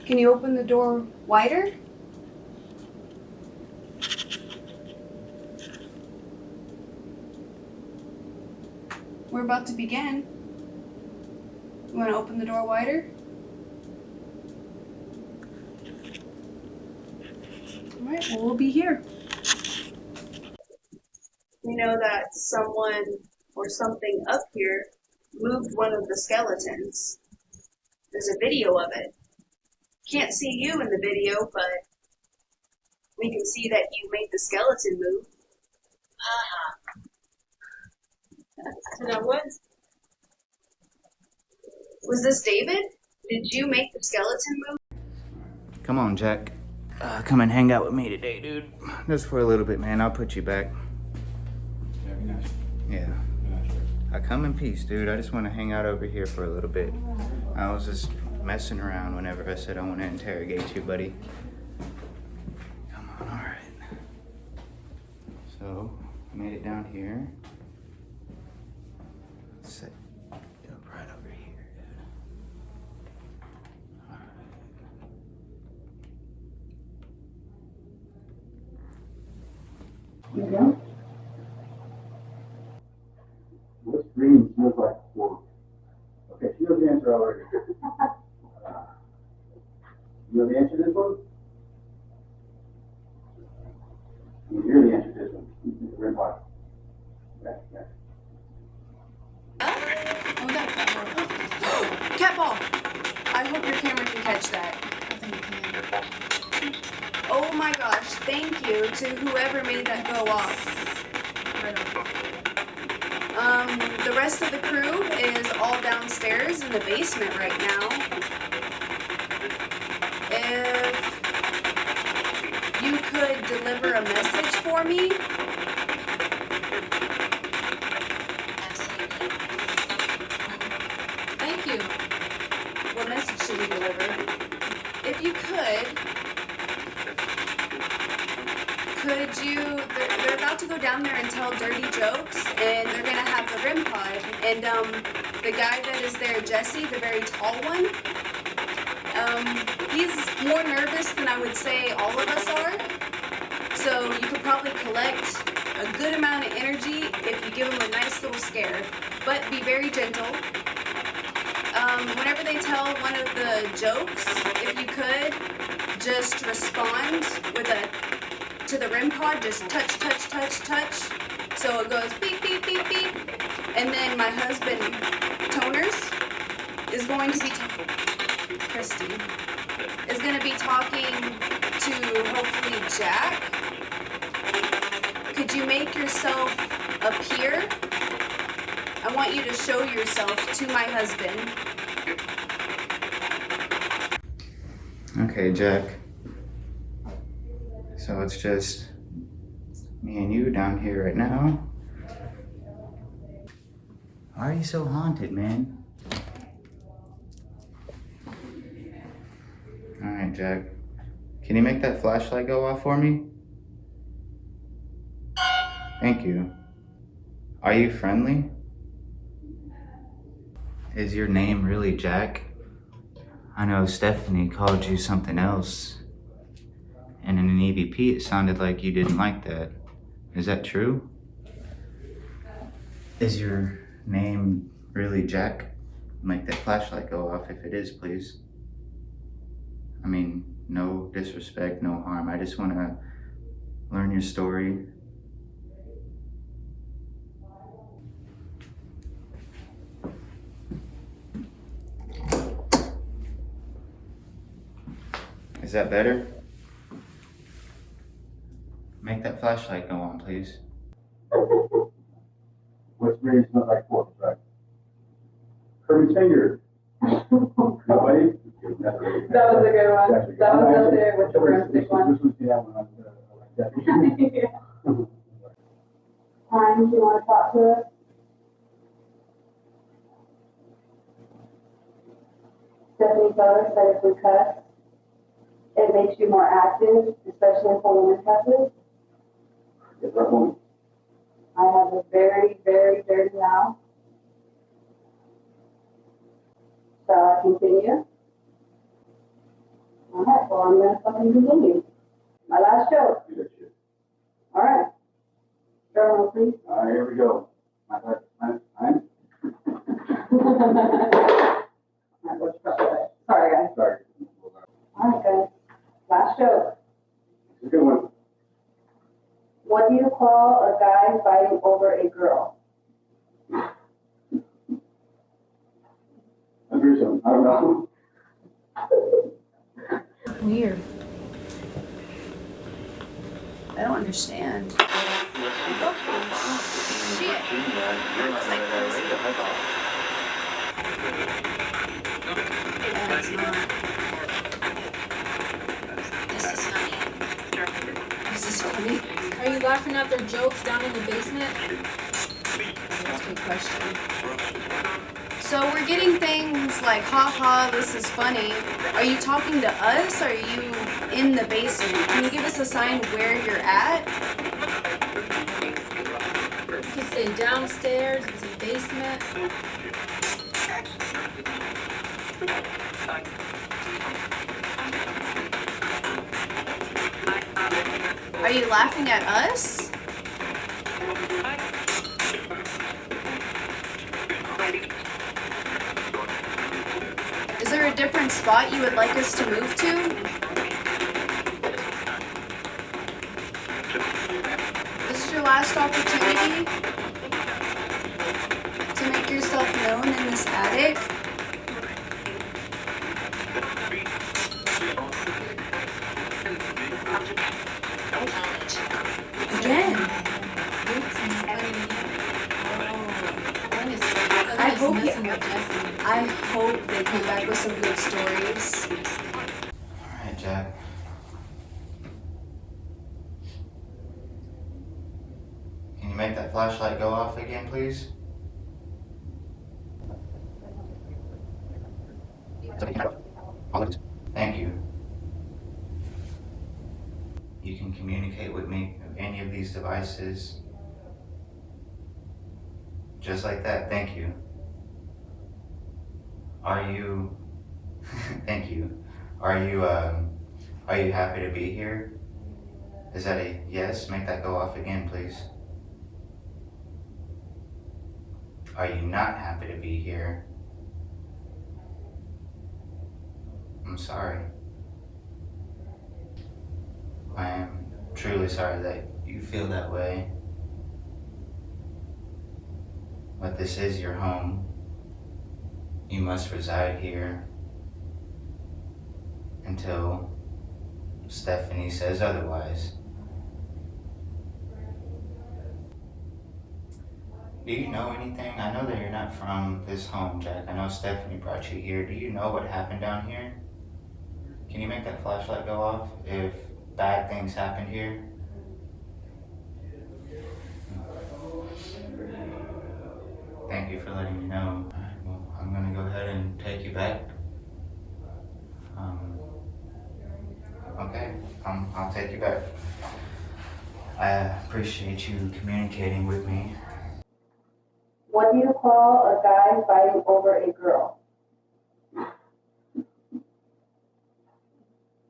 Can you open the door wider? We're about to begin. You want to open the door wider? All right, well, we'll be here. We know that someone or something up here moved one of the skeletons. There's a video of it. Can't see you in the video, but we can see that you made the skeleton move. So now what? Was this David? Did you make the skeleton move? Come on, Jack. Come and hang out with me today, dude. Just for a little bit, man. I'll put you back. Yeah. I come in peace, dude. I just want to hang out over here for a little bit. I was just messing around whenever I said I want to interrogate you, buddy. Come on, all right. So, I made it down here. Set it up right over here, dude. What green smells like pork? Okay, she knows the answer already. You know the answer to this one? You hear the answer to this one. Red hot. Yeah. Cat ball. I hope your camera can catch that. Oh my gosh, thank you to whoever made that go off. The rest of the crew is all downstairs in the basement right now. If you could deliver a message for me. Thank you. What message should we deliver? If you could you, they're about to go down there and tell dirty jokes, and they're gonna have the REM pod, and the guy that is there, Jesse, the very tall one, he's more nervous than I would say all of us are, so you could probably collect a good amount of energy if you give him a nice little scare, but be very gentle. Whenever they tell one of the jokes, if you could, just respond with to the REM pod, just touch, touch, touch, touch. So it goes beep, beep, beep, beep. And then my husband, Toners, is going to be, Christy, is going to be talking to hopefully Jack. Could you make yourself appear? I want you to show yourself to my husband. Okay, Jack. So it's just me and you down here right now. Why are you so haunted, man? Alright, Jack. Can you make that flashlight go off for me? Thank you. Are you friendly? Is your name really Jack? I know Stephanie called you something else. And in an EVP, it sounded like you didn't like that. Is that true? Is your name really Jack? Make that flashlight go off if it is, please. I mean, no disrespect, no harm. I just want to learn your story. Is that better? Make that flashlight go on, please. What's green smells like pork, right? Kirby's finger. Nobody? That was a good one. That was up there with the broomstick one. This was the one I like that. Time, do you want to talk to us? Stephanie told us that if we cuss, it makes you more active, especially if a woman cusses. Yes, that woman. I have a very, very dirty mouth. Shall I continue? All right, well, I'm going to fucking continue. My last joke. All right. Drum roll, please. All right, here we go. My last time. All right, let's try that. Sorry, guys. Sorry. All right, guys. Last joke. It's a good one. What do you call a guy fighting over a girl? A gruesome. I don't know. Weird. I don't understand. Oh, shit. It's like that's not. This is funny. Are you laughing at their jokes down in the basement? That's a good question. So we're getting things like, haha, this is funny. Are you talking to us? Or are you in the basement? Can you give us a sign where you're at? You can say downstairs, it's a basement. Are you laughing at us? Is there a different spot you would like us to move to? This is your last opportunity to make yourself known in this attic. Again. I hope they come back with some good stories. Alright, Jack. Can you make that flashlight go off again, please? Thank you. You can communicate with me through any of these devices. Just like that, thank you. Are you, thank you. Are you happy to be here? Is that a yes? Make that go off again, please. Are you not happy to be here? I'm sorry. I am truly sorry that you feel that way. But this is your home. You must reside here until Stephanie says otherwise. Do you know anything? I know that you're not from this home, Jack. I know Stephanie brought you here. Do you know what happened down here? Can you make that flashlight go off if bad things happened here? Thank you for letting me know. Alright, well, I'm gonna go ahead and take you back. Okay, I'll take you back. I appreciate you communicating with me. What do you call a guy fighting over a girl?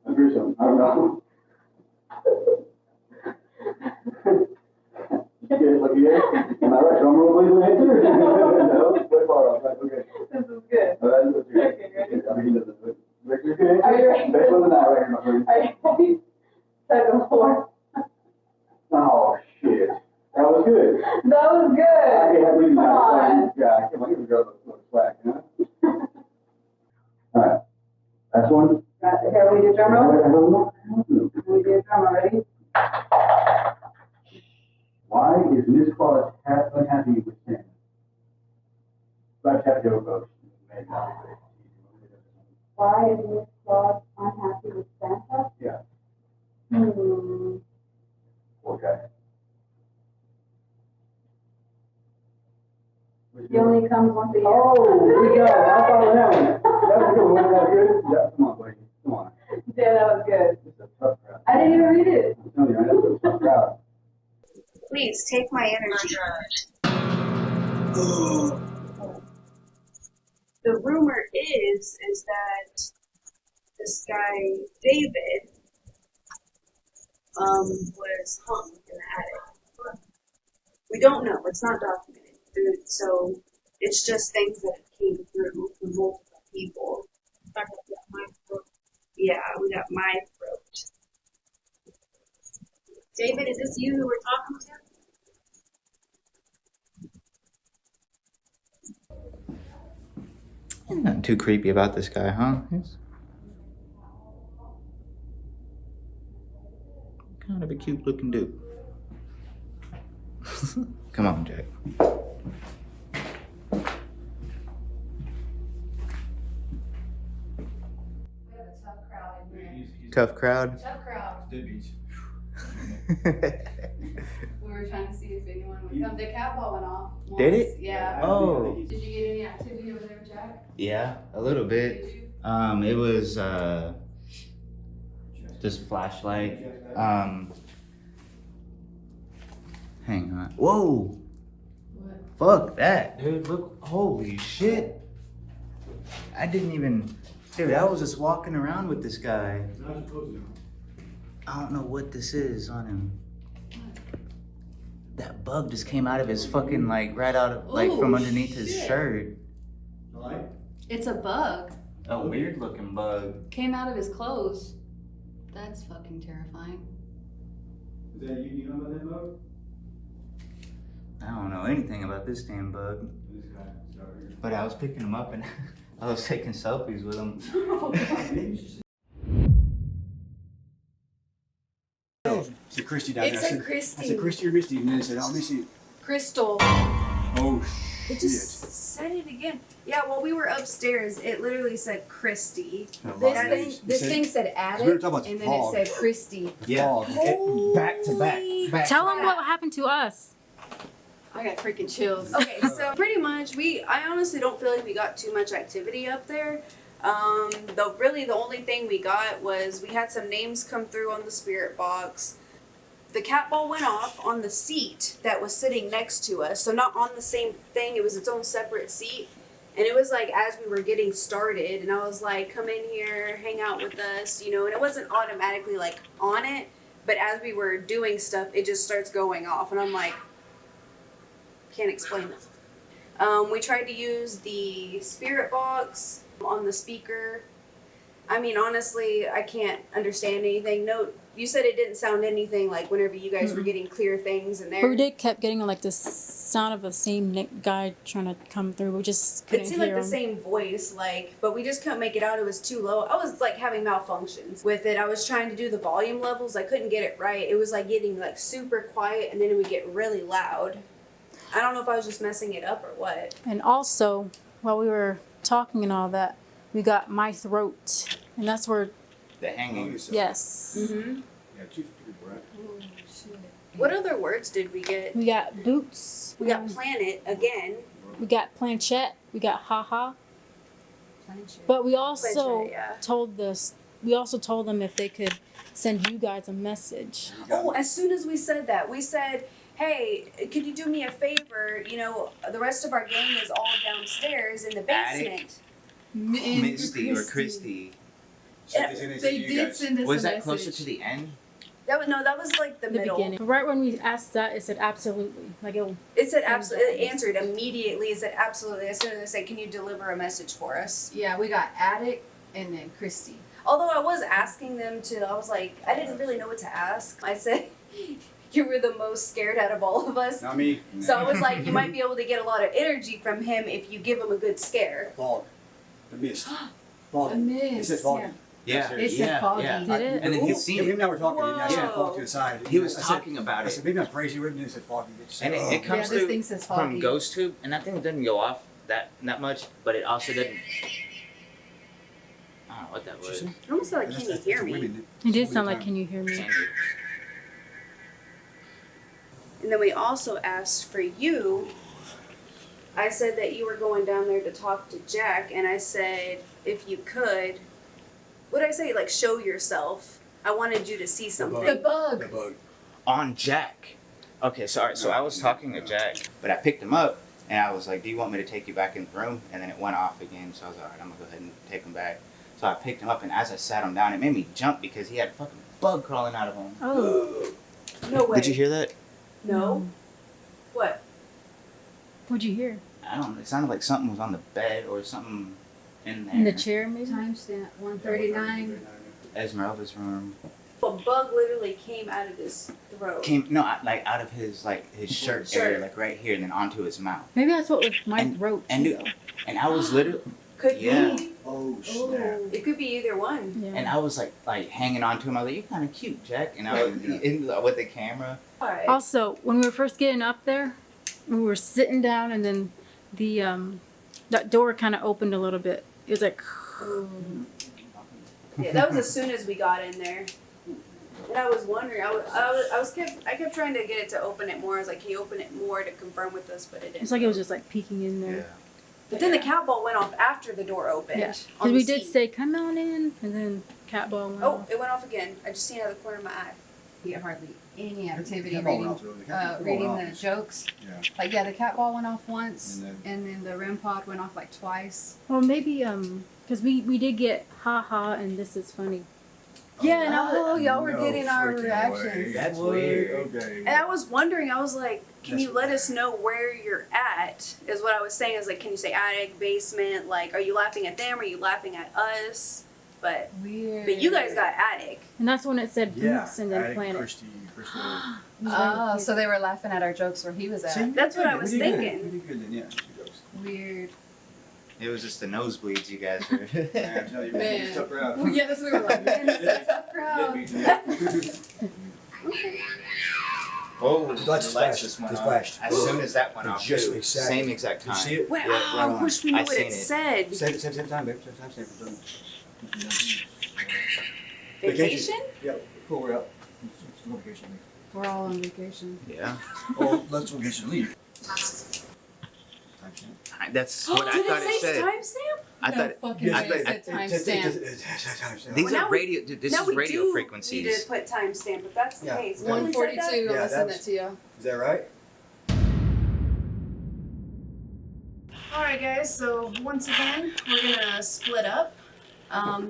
A gruesome. I don't know. Yes, look here. Am I right? Drum roll, please, McInteer. No, way far off. Right, okay. This is good. All right, let's hear it. Okay, ready? I mean, Victor, good. Are you ready? Best one of the night right here, my friend. Are you ready? 7, 4. Oh, shit. That was good. That was good. I can't believe Come on. Yeah, I can't believe the girl was slack, you know? All right. Last one. Here, we do drum roll. I don't know. We do drum roll. Ready? Why is Miss Claus unhappy with Santa? Let's have to go, folks. Why is Miss Claus unhappy with Santa? Yeah. Poor guy. He only comes once a year. Oh, we got it. I thought of that one. That was good. Wasn't that good? Yeah, come on, buddy. Come on. Yeah, that was good. It's a tough crowd. I didn't even read it. I'm telling you, right? That's a tough crowd. Please take my energy. The rumor is that this guy David was hung in the attic. We don't know. It's not documented. So it's just things that came through from multiple people. Yeah, we got my throat. David, is this you who we're talking to? Nothing too creepy about this guy, huh? He's kind of a cute looking dude. Come on, Jack. We have a tough crowd in here. Tough crowd. Tough crowd. Deadbeats. We were trying to see if anyone would come. The cat ball went off. Did once. it? Yeah. Oh. Did you get any activity over there, Jack? Yeah, a little bit. It was just flashlight. Hang on. Whoa. What? Fuck that, dude. Look, holy shit. I didn't even, dude, I was just walking around with this guy. I don't know what this is on him. that bug just came out of his fucking, like, right out of, like, from underneath his shirt. It's a bug. A weird looking bug. Came out of his clothes. That's fucking terrifying. Is that you know about that bug? I don't know anything about this damn bug. This guy, sorry. But I was picking him up and I was taking selfies with him. It's a Christy down there. It's a Christy. I said Christy or Misty, and then they said, oh, Misty. Crystal. Oh, shit. It just said it again. Yeah, while we were upstairs, it literally said Christy. This thing said attic, we were talking about and then fog. it said Christy. Yeah, back to back. Tell them what happened to us. I got freaking chills. Okay, so pretty much I honestly don't feel like we got too much activity up there. The only thing we got was we had some names come through on the spirit box. The cat ball went off on the seat that was sitting next to us. So not on the same thing, it was its own separate seat. And it was like as we were getting started, and I was like, come in here, hang out with us, you know, and it wasn't automatically like on it, but as we were doing stuff, it just starts going off. And I'm like, can't explain this. We tried to use the spirit box on the speaker. I mean, honestly, I can't understand anything. No, you said it didn't sound anything like whenever you guys were getting clear things in there. But we kept getting like the sound of the same guy trying to come through. We just couldn't It seemed like hear the him. same voice, but we just couldn't make it out. It was too low. I was like having malfunctions with it. I was trying to do the volume levels. I couldn't get it right. It was like getting like super quiet, and then it would get really loud. I don't know if I was just messing it up or what. And also, while we were talking and all that, we got my throat, and that's where. The hanging. Yes. Mm-hmm. Yeah, Chief people, right? Oh, shit. What other words did we get? We got boots. We got planet again. We got planchette. We got haha. Planchette. But we also Planchette, yeah. told this. We also told them if they could send you guys a message. Oh, as soon as we said that, we said, hey, could you do me a favor? You know, the rest of our gang is all downstairs in the basement. Misty or Christy. They did send us Was a that message. closer to the end? That was like the middle. Beginning. But right when we asked that, it said absolutely. Like it. It said absolutely. It answered immediately. It said absolutely. As soon as I said, can you deliver a message for us? Yeah, we got attic and then Christy. Although I was asking them to, I was like, I didn't really know what to ask. I said, you were the most scared out of all of us. Not me. So I was like, you might be able to get a lot of energy from him if you give him a good scare. Fog. The mist. Fog. A mist, It said fog. Yeah. It said foggy. Yeah. Did it? And then he's seen Him it. and I were talking, and I said Whoa. fog to the side. He was I said- talking about I said, it. maybe I'm crazy with it, and he said fog. And it comes Yeah, this through thing says from foggy. ghost tube, and that thing doesn't go off that much, but it also doesn't. I don't know what that was. It almost sounded like, can you hear me? It did sound like, can you hear me? Can you? And then we also asked for you. I said that you were going down there to talk to Jack, and I said, if you could, what did I say? Like, show yourself. I wanted you to see something. The bug. The bug. On Jack. Okay, sorry. So I was talking to Jack, but I picked him up, and I was like, do you want me to take you back in the room? And then it went off again, so I was like, all right, I'm going to go ahead and take him back. So I picked him up, and as I sat him down, it made me jump because he had a fucking bug crawling out of him. Oh. No way. Did you hear that? No. What? What'd you hear? I don't know. It sounded like something was on the bed or something in there. In the chair, maybe? Timestamp 139. Esmeralda's room. A bug literally came out of his throat. Like out of his shirt area, like right here, and then onto his mouth. Maybe that's what was my throat. And too, dude, and I was literally Could yeah. be. Oh, snap. It could be either one. Yeah. And I was like hanging on to him. I was like, "You're kind of cute, Jack." And I was with the camera. All right. Also, when we were first getting up there, we were sitting down, and then the that door kind of opened a little bit. It was like. Yeah, that was as soon as we got in there. And I was wondering, I kept trying to get it to open it more. I was like, can you open it more to confirm with us? But it didn't. It's like it was just like peeking in there. But then the cat ball went off after the door opened. Yeah, on because the we did seat. say come on in, and then cat ball went Oh, off. it went off again. I just seen it out of the corner of my eye. We had hardly any activity Cat ball reading, went off, the cat ball reading went the off. jokes. Yeah. Like, yeah, the cat ball went off once, And and then the REM pod went off like twice. Well, maybe because we did get ha ha and this is funny. Yeah, and y'all were No getting our freaking reactions. way. That's What? weird. Okay. And I was wondering, I was like, can That's you let us know where you're at? Is what I was saying. Is like, can you say attic, basement? Like, are you laughing at them? Are you laughing at us? But Weird. But you guys got attic. And that's when it said Yeah, boots and then Attic, planet. Christy. Oh, so they were laughing at our jokes where he was at. See, That's what I we was did good. thinking. We did good then, yeah. She goes. Weird. It was just the nosebleeds, you guys were. Man, I tell you, man, Man. it's a tough crowd. Well, yeah, that's what we were like, man, this is a tough crowd. Oh, The lights the lights flashed. just went Just off. flashed. As soon as that went off, Just too. exactly. Same exact Did you time. see it? Wow, Yeah, right I on. wish we knew I what it seen it. said. Same time, babe. Same time. Vacation? Yeah, cool, we're out. It's no vacation leave. We're all on vacation. Yeah. Oh, let's vacation leave. That's what I Did thought it it say said. timestamp? I No thought fucking I way thought- it said timestamp. these Well, are now we- radio. This now is we radio do Need frequencies. to put timestamp if that's the Yeah. case. Yeah. When we said that? 142, Yeah, I'll send that's- that to you. Is that right? Alright guys, so once again, we're gonna split up.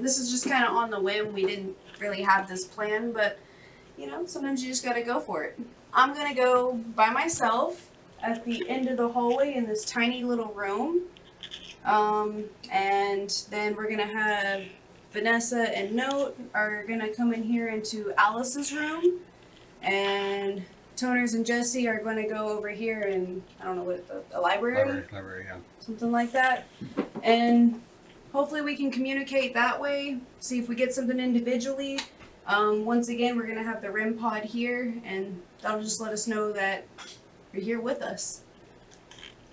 This is just kind of on the whim. We didn't really have this plan, but you know, sometimes you just gotta go for it. I'm gonna go by myself at the end of the hallway in this tiny little room. And then we're gonna have Vanessa and Note are gonna come in here into Alice's room, and Toners and Jesse are going to go over here in, I don't know what, the library? Library, yeah. Something like that. And hopefully we can communicate that way, see if we get something individually. Once again, we're going to have the REM pod here, and that'll just let us know that you're here with us.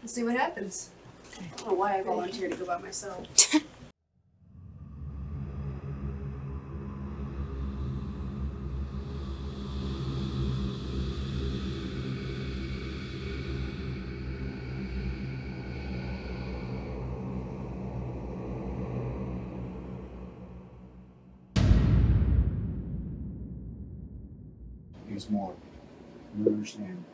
Let's see what happens. I don't know why I volunteered to go by myself. It's more. You don't understand.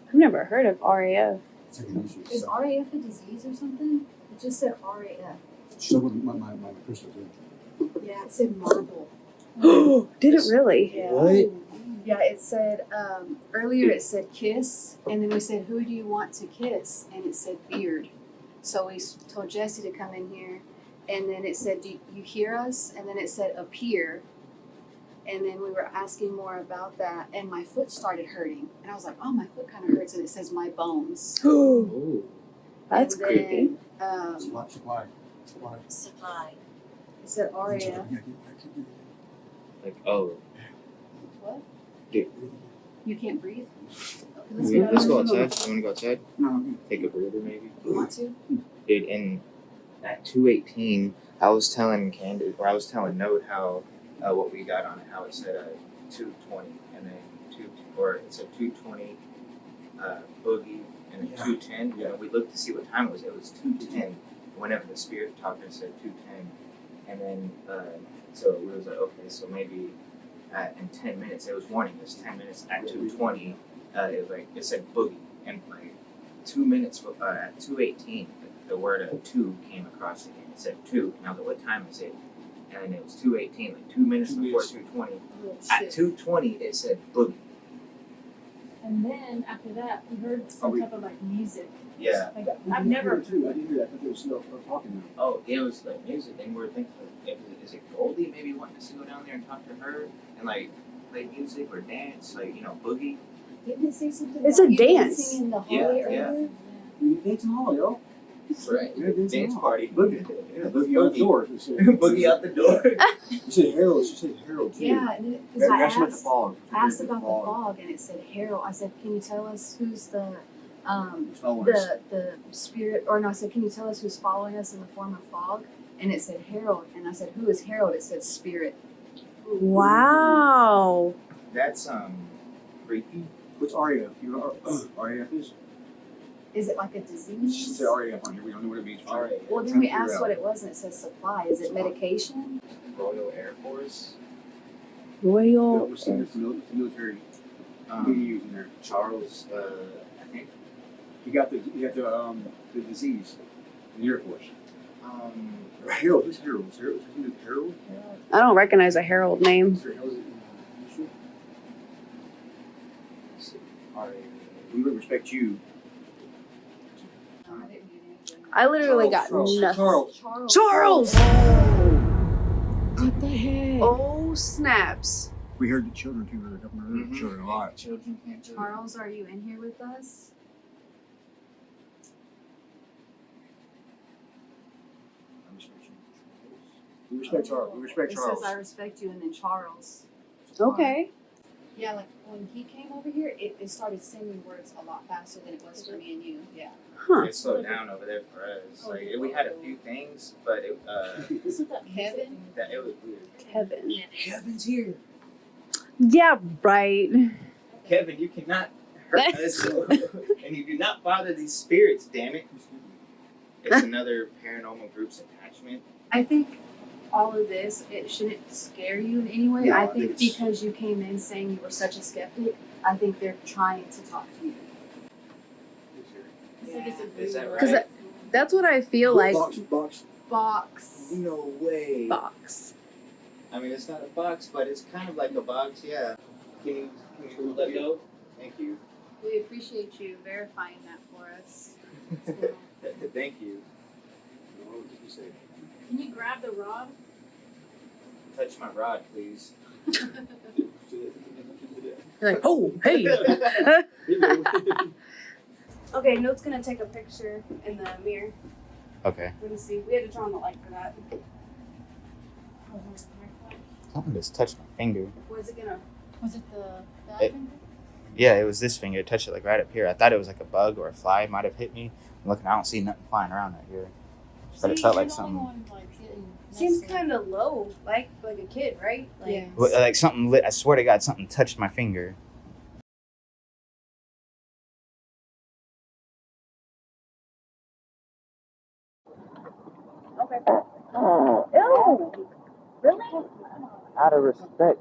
I've never heard of RAF. It's like an issue. Is RAF a disease or something? It just said RAF. So with my crystal too. Yeah, it said marble. Did it really? Yeah. What? Yeah, it said, earlier it said kiss, and then we said, who do you want to kiss? And it said beard. So we told Jesse to come in here, and then it said, do you hear us? And then it said appear. And then we were asking more about that, and my foot started hurting. And I was like, oh, my foot kind of hurts, and it says my bones. Ooh. That's And creepy. then, Supply. Supply. it said RAF. Yeah, Like, oh. What? Dude. You can't breathe? Okay, let's Let's go. go outside. You want to go outside? No. Take a breather, maybe? You want to? Dude, and at 2:18, I was telling Candace, or I was telling Note how what we got on it, how it said 220, and then it said 220 boogie, and then 210. Yeah. And we looked to see what time it was. It was 210. Whenever the spirit talked, it said 210, and then so we was like, okay, so maybe in 10 minutes, it was warning us 10 minutes at 220. It was like it said boogie, and like 2 minutes at 2:18, the word 2 came across again. It said 2. Now, what time is it? And it was 2:18, like 2 minutes before 2:20. Oh, At 2:20, it said boogie. And then after that, we heard some type of like music. Yeah. Like, I've never. I didn't hear that. I thought it was still talking now. Oh, yeah, it was like music, and we were thinking, is it Goldie maybe wanting us to go down there and talk to her and like play music or dance, like boogie? Didn't it say something It's about a you dance. dancing in the hallway earlier? You dance in the hall, yo. Right. Yeah, Dance party. Boogie. Yeah, boogie out the door. She said. Boogie out the door. You said Harold. She said Harold too. Yeah, and then because I That's about the asked, fog. asked about the fog, and it said Harold. I said, can you tell us who's the Following us. the spirit? Or no, I said, can you tell us who's following us in the form of fog? And it said Harold, and I said, who is Harold? It said spirit. Wow. That's freaky. What's RAF? You know what RAF is? Is it like a She disease? said RAF on here. We don't know what it means. All right. Well, then we asked what it was, and it says supply. Is it medication? Royal Air Force. Royal. What's the military? Who you using there? Charles, I think. You got the disease in the Air Force. Harold. Who's Harold? Is it Harold? I don't recognize a Harold name. We would respect you. I literally got Charles. nothing. Charles. Charles! What the heck? Oh, snaps. We heard the children too. There were a couple of other children a lot. Charles, are you in here with us? We respect Charles. We respect It Charles. says I respect you, and then Charles. Okay. Yeah, like when he came over here, it started sending words a lot faster than it was for me and you. Yeah. Huh. It slowed down over there for us. Like we had a few things, but it Isn't that Kevin? it was weird. Kevin. Kevin's here. Yeah, right. Kevin, you cannot hurt us, and you do not bother these spirits. Damn it! It's another paranormal group's attachment. I think all of this, it shouldn't scare you in any way. No, I think it's- because you came in saying you were such a skeptic, I think they're trying to talk to you. Is that Because right? that's what I feel like. Box. No way. Box. I mean, it's not a box, but it's kind of like a box. Yeah. Can you let go? Thank you. We appreciate you verifying that for us. Thank you. What did you say? Can you grab the rod? Touch my rod, please. You're like, oh, hey. Okay, Note's gonna take a picture in the mirror. Okay. We're gonna see. We had to turn on the light for that. Something just touched my finger. Was it gonna? Was it the It- Yeah, it was this finger. It touched it like right up here. I thought it was like a bug or a fly might have hit me. I'm looking, I don't see nothing flying around out here. But it felt like something. Seems kind of low, like a kid, right? Like, Like something lit. I swear to God, something touched my finger. Okay. Ew! Really? Out of respect.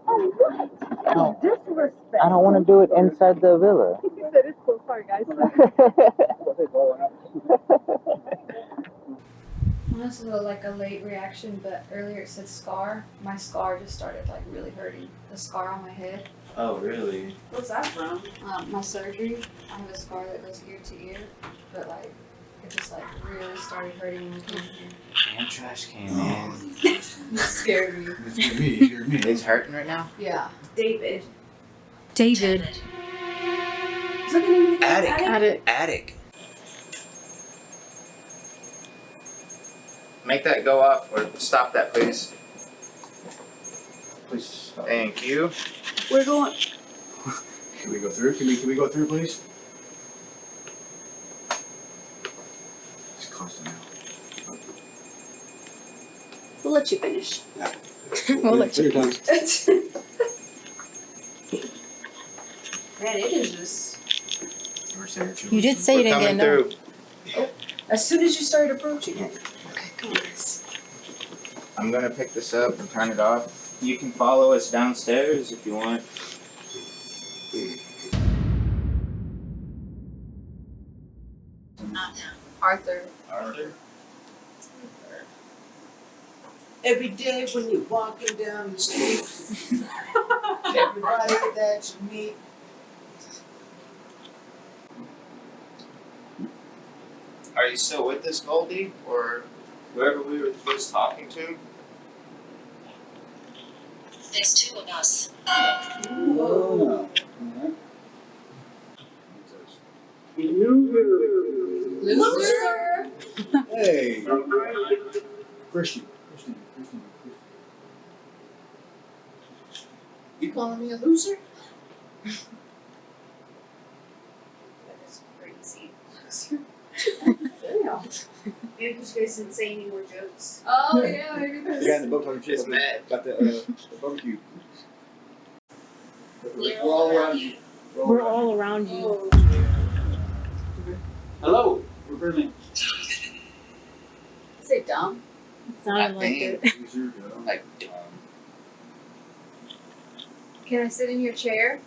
Oh, what? Disrespect. I don't want to do it inside the villa. That is so far, guys. This is like a late reaction, but earlier it said scar. My scar just started like really hurting. The scar on my head. Oh, really? What's that from? My surgery. I have a scar that goes ear to ear, but like it just like really started hurting when we came here. Damn trash can, man. It scared me. It's hurting right now? Yeah. David. David. Look at him. Attic. Make that go off or stop that, please. Please stop. Thank you. We're going. Can we go through? Can we go through, please? It's close now. We'll let you finish. We'll let you finish. Man, it is just. You did say you didn't get enough. Through. As soon as you started approaching it. Okay, come on. I'm gonna pick this up and turn it off. You can follow us downstairs if you want. Arthur. Every day when you're walking down the street, everybody that you meet. Are you still with us, Goldie? Or whoever we were just talking to? There's two of us. Whoa. Loser. Hey. Christian. You calling me a loser? That is crazy. Damn. Maybe because you guys didn't say any more jokes. Oh yeah, maybe The guy in the boat talking shit It's mad. about the barbecue. We're all around you. We're all around you. Hello. We're friendly. Say dumb. Sounded like it. Like dumb. Can I sit in your chair?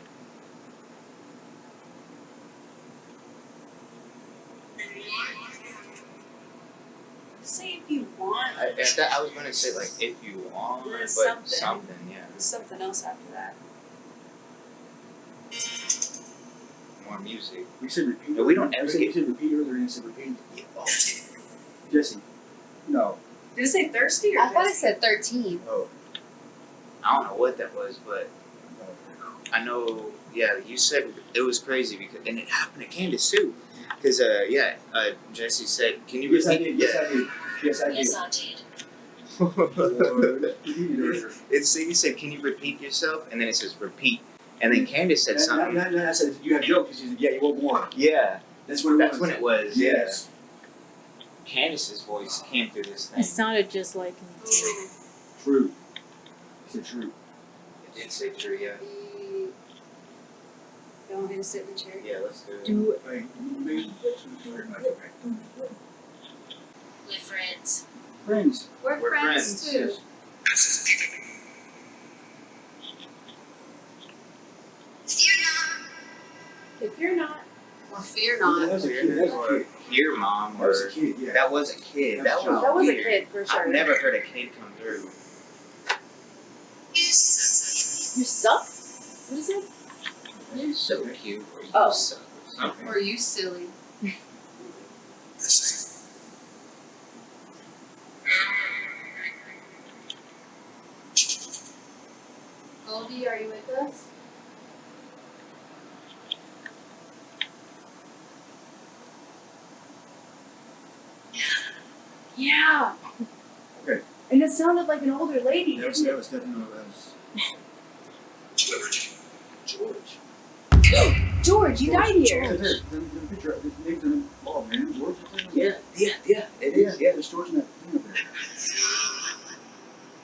Say I was gonna say like if you want, but something, yeah. There's something else after that. More music. We said repeat. No, we don't ever We said repeat earlier and said repeat. Jesse. No. Did it say thirsty or I thought it said 13. Oh. I don't know what that was, but I know. Yeah, you said it was crazy because, and it happened to Candace too. Because Jesse said, "Can you repeat?" Yes, I did. Yes, I did. Yes, I did. He said, "Can you repeat yourself?" And then it says repeat. And then Candace said something. No, I said, you have jokes. She said, yeah, you want more. Yeah. That's what it was. That's when it was, Yes. Yeah. Candace's voice came through this It thing. sounded just like him. True. He said true. It did say true, yeah. You want me to sit in the chair? Yeah, let's do it. Do it. We're friends. Friends. We're friends too. If you're not. Well, fear That not. was a kid. That was a kid. Your mom, That was or a kid, yeah. that was a kid. That was That was a weird. kid for sure. I've never heard a kid come through. You suck? What is it? You're so cute, or you Oh. suck, or something. Or you silly. Goldie, are you with us? Yeah. Okay. And it sounded like an older lady, That was didn't it? definitely what George. George, you died here. The picture, the name's on the wall, man. George. Yeah, it is. Yeah. There's George in that thing up there.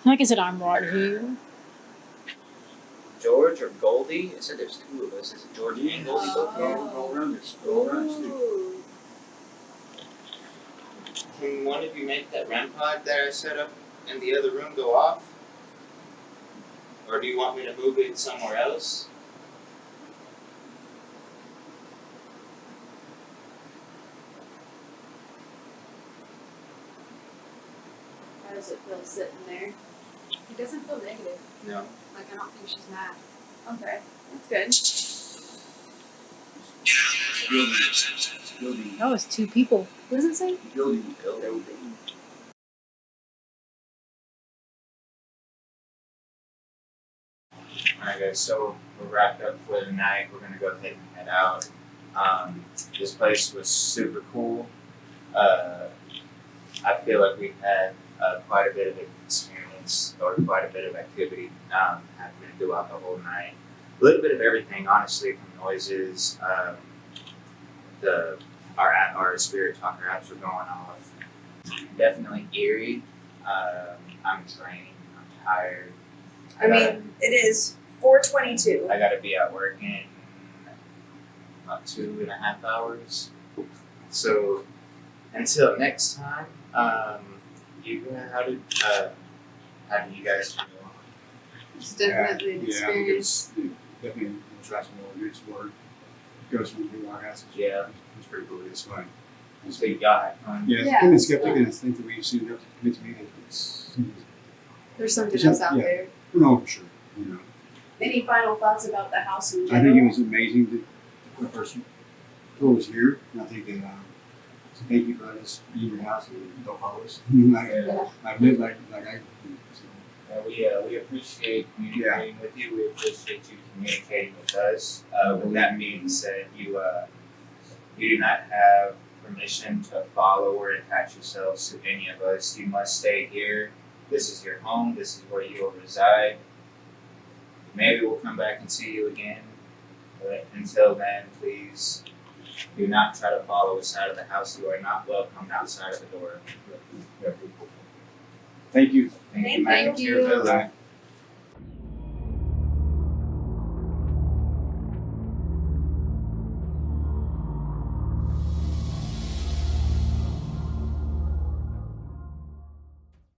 Like I said, I'm right here. George or Goldie? It said there's two of us. Is it George and Goldie both here? All around this. All around this, too. Can one of you make that REM pod that I set up in the other room go off? Or do you want me to move it somewhere else? How does it feel sitting there? It doesn't feel negative. No. Like, I don't think she's mad. Okay, that's good. Building. That was 2 people. What does it say? Building. Alright guys, so we're wrapped up for the night. We're gonna go take and head out. This place was super cool. I feel like we've had quite a bit of experience or quite a bit of activity happening throughout the whole night. A little bit of everything, honestly, from noises. Our spirit talker apps were going off. Definitely eerie. I'm drained. I'm tired. I mean, it is 4:22. I gotta be at work in about 2.5 hours. So until next time, how do you guys feel? It's definitely an experience. Definitely try some more good sport. Go some new houses. Yeah. It's pretty cool. It's fun. So you got fun. Yeah, Yeah. I'm skeptic and I think that we've seen enough to convince me that it's There's something else out there. no, for sure. You know. Any final thoughts about the house in I general? think it was amazing that the person told us here, and I think that so thank you for letting us be in your house and don't follow us. I've lived like I. So. We appreciate communicating with you. We appreciate you communicating with us. With that being said, you do not have permission to follow or attach yourselves to any of us. You must stay here. This is your home. This is where you will reside. Maybe we'll come back and see you again. But until then, please do not try to follow us out of the house. You are not welcome outside of the door. Thank you. Thank you, Thank you. McInteer Building.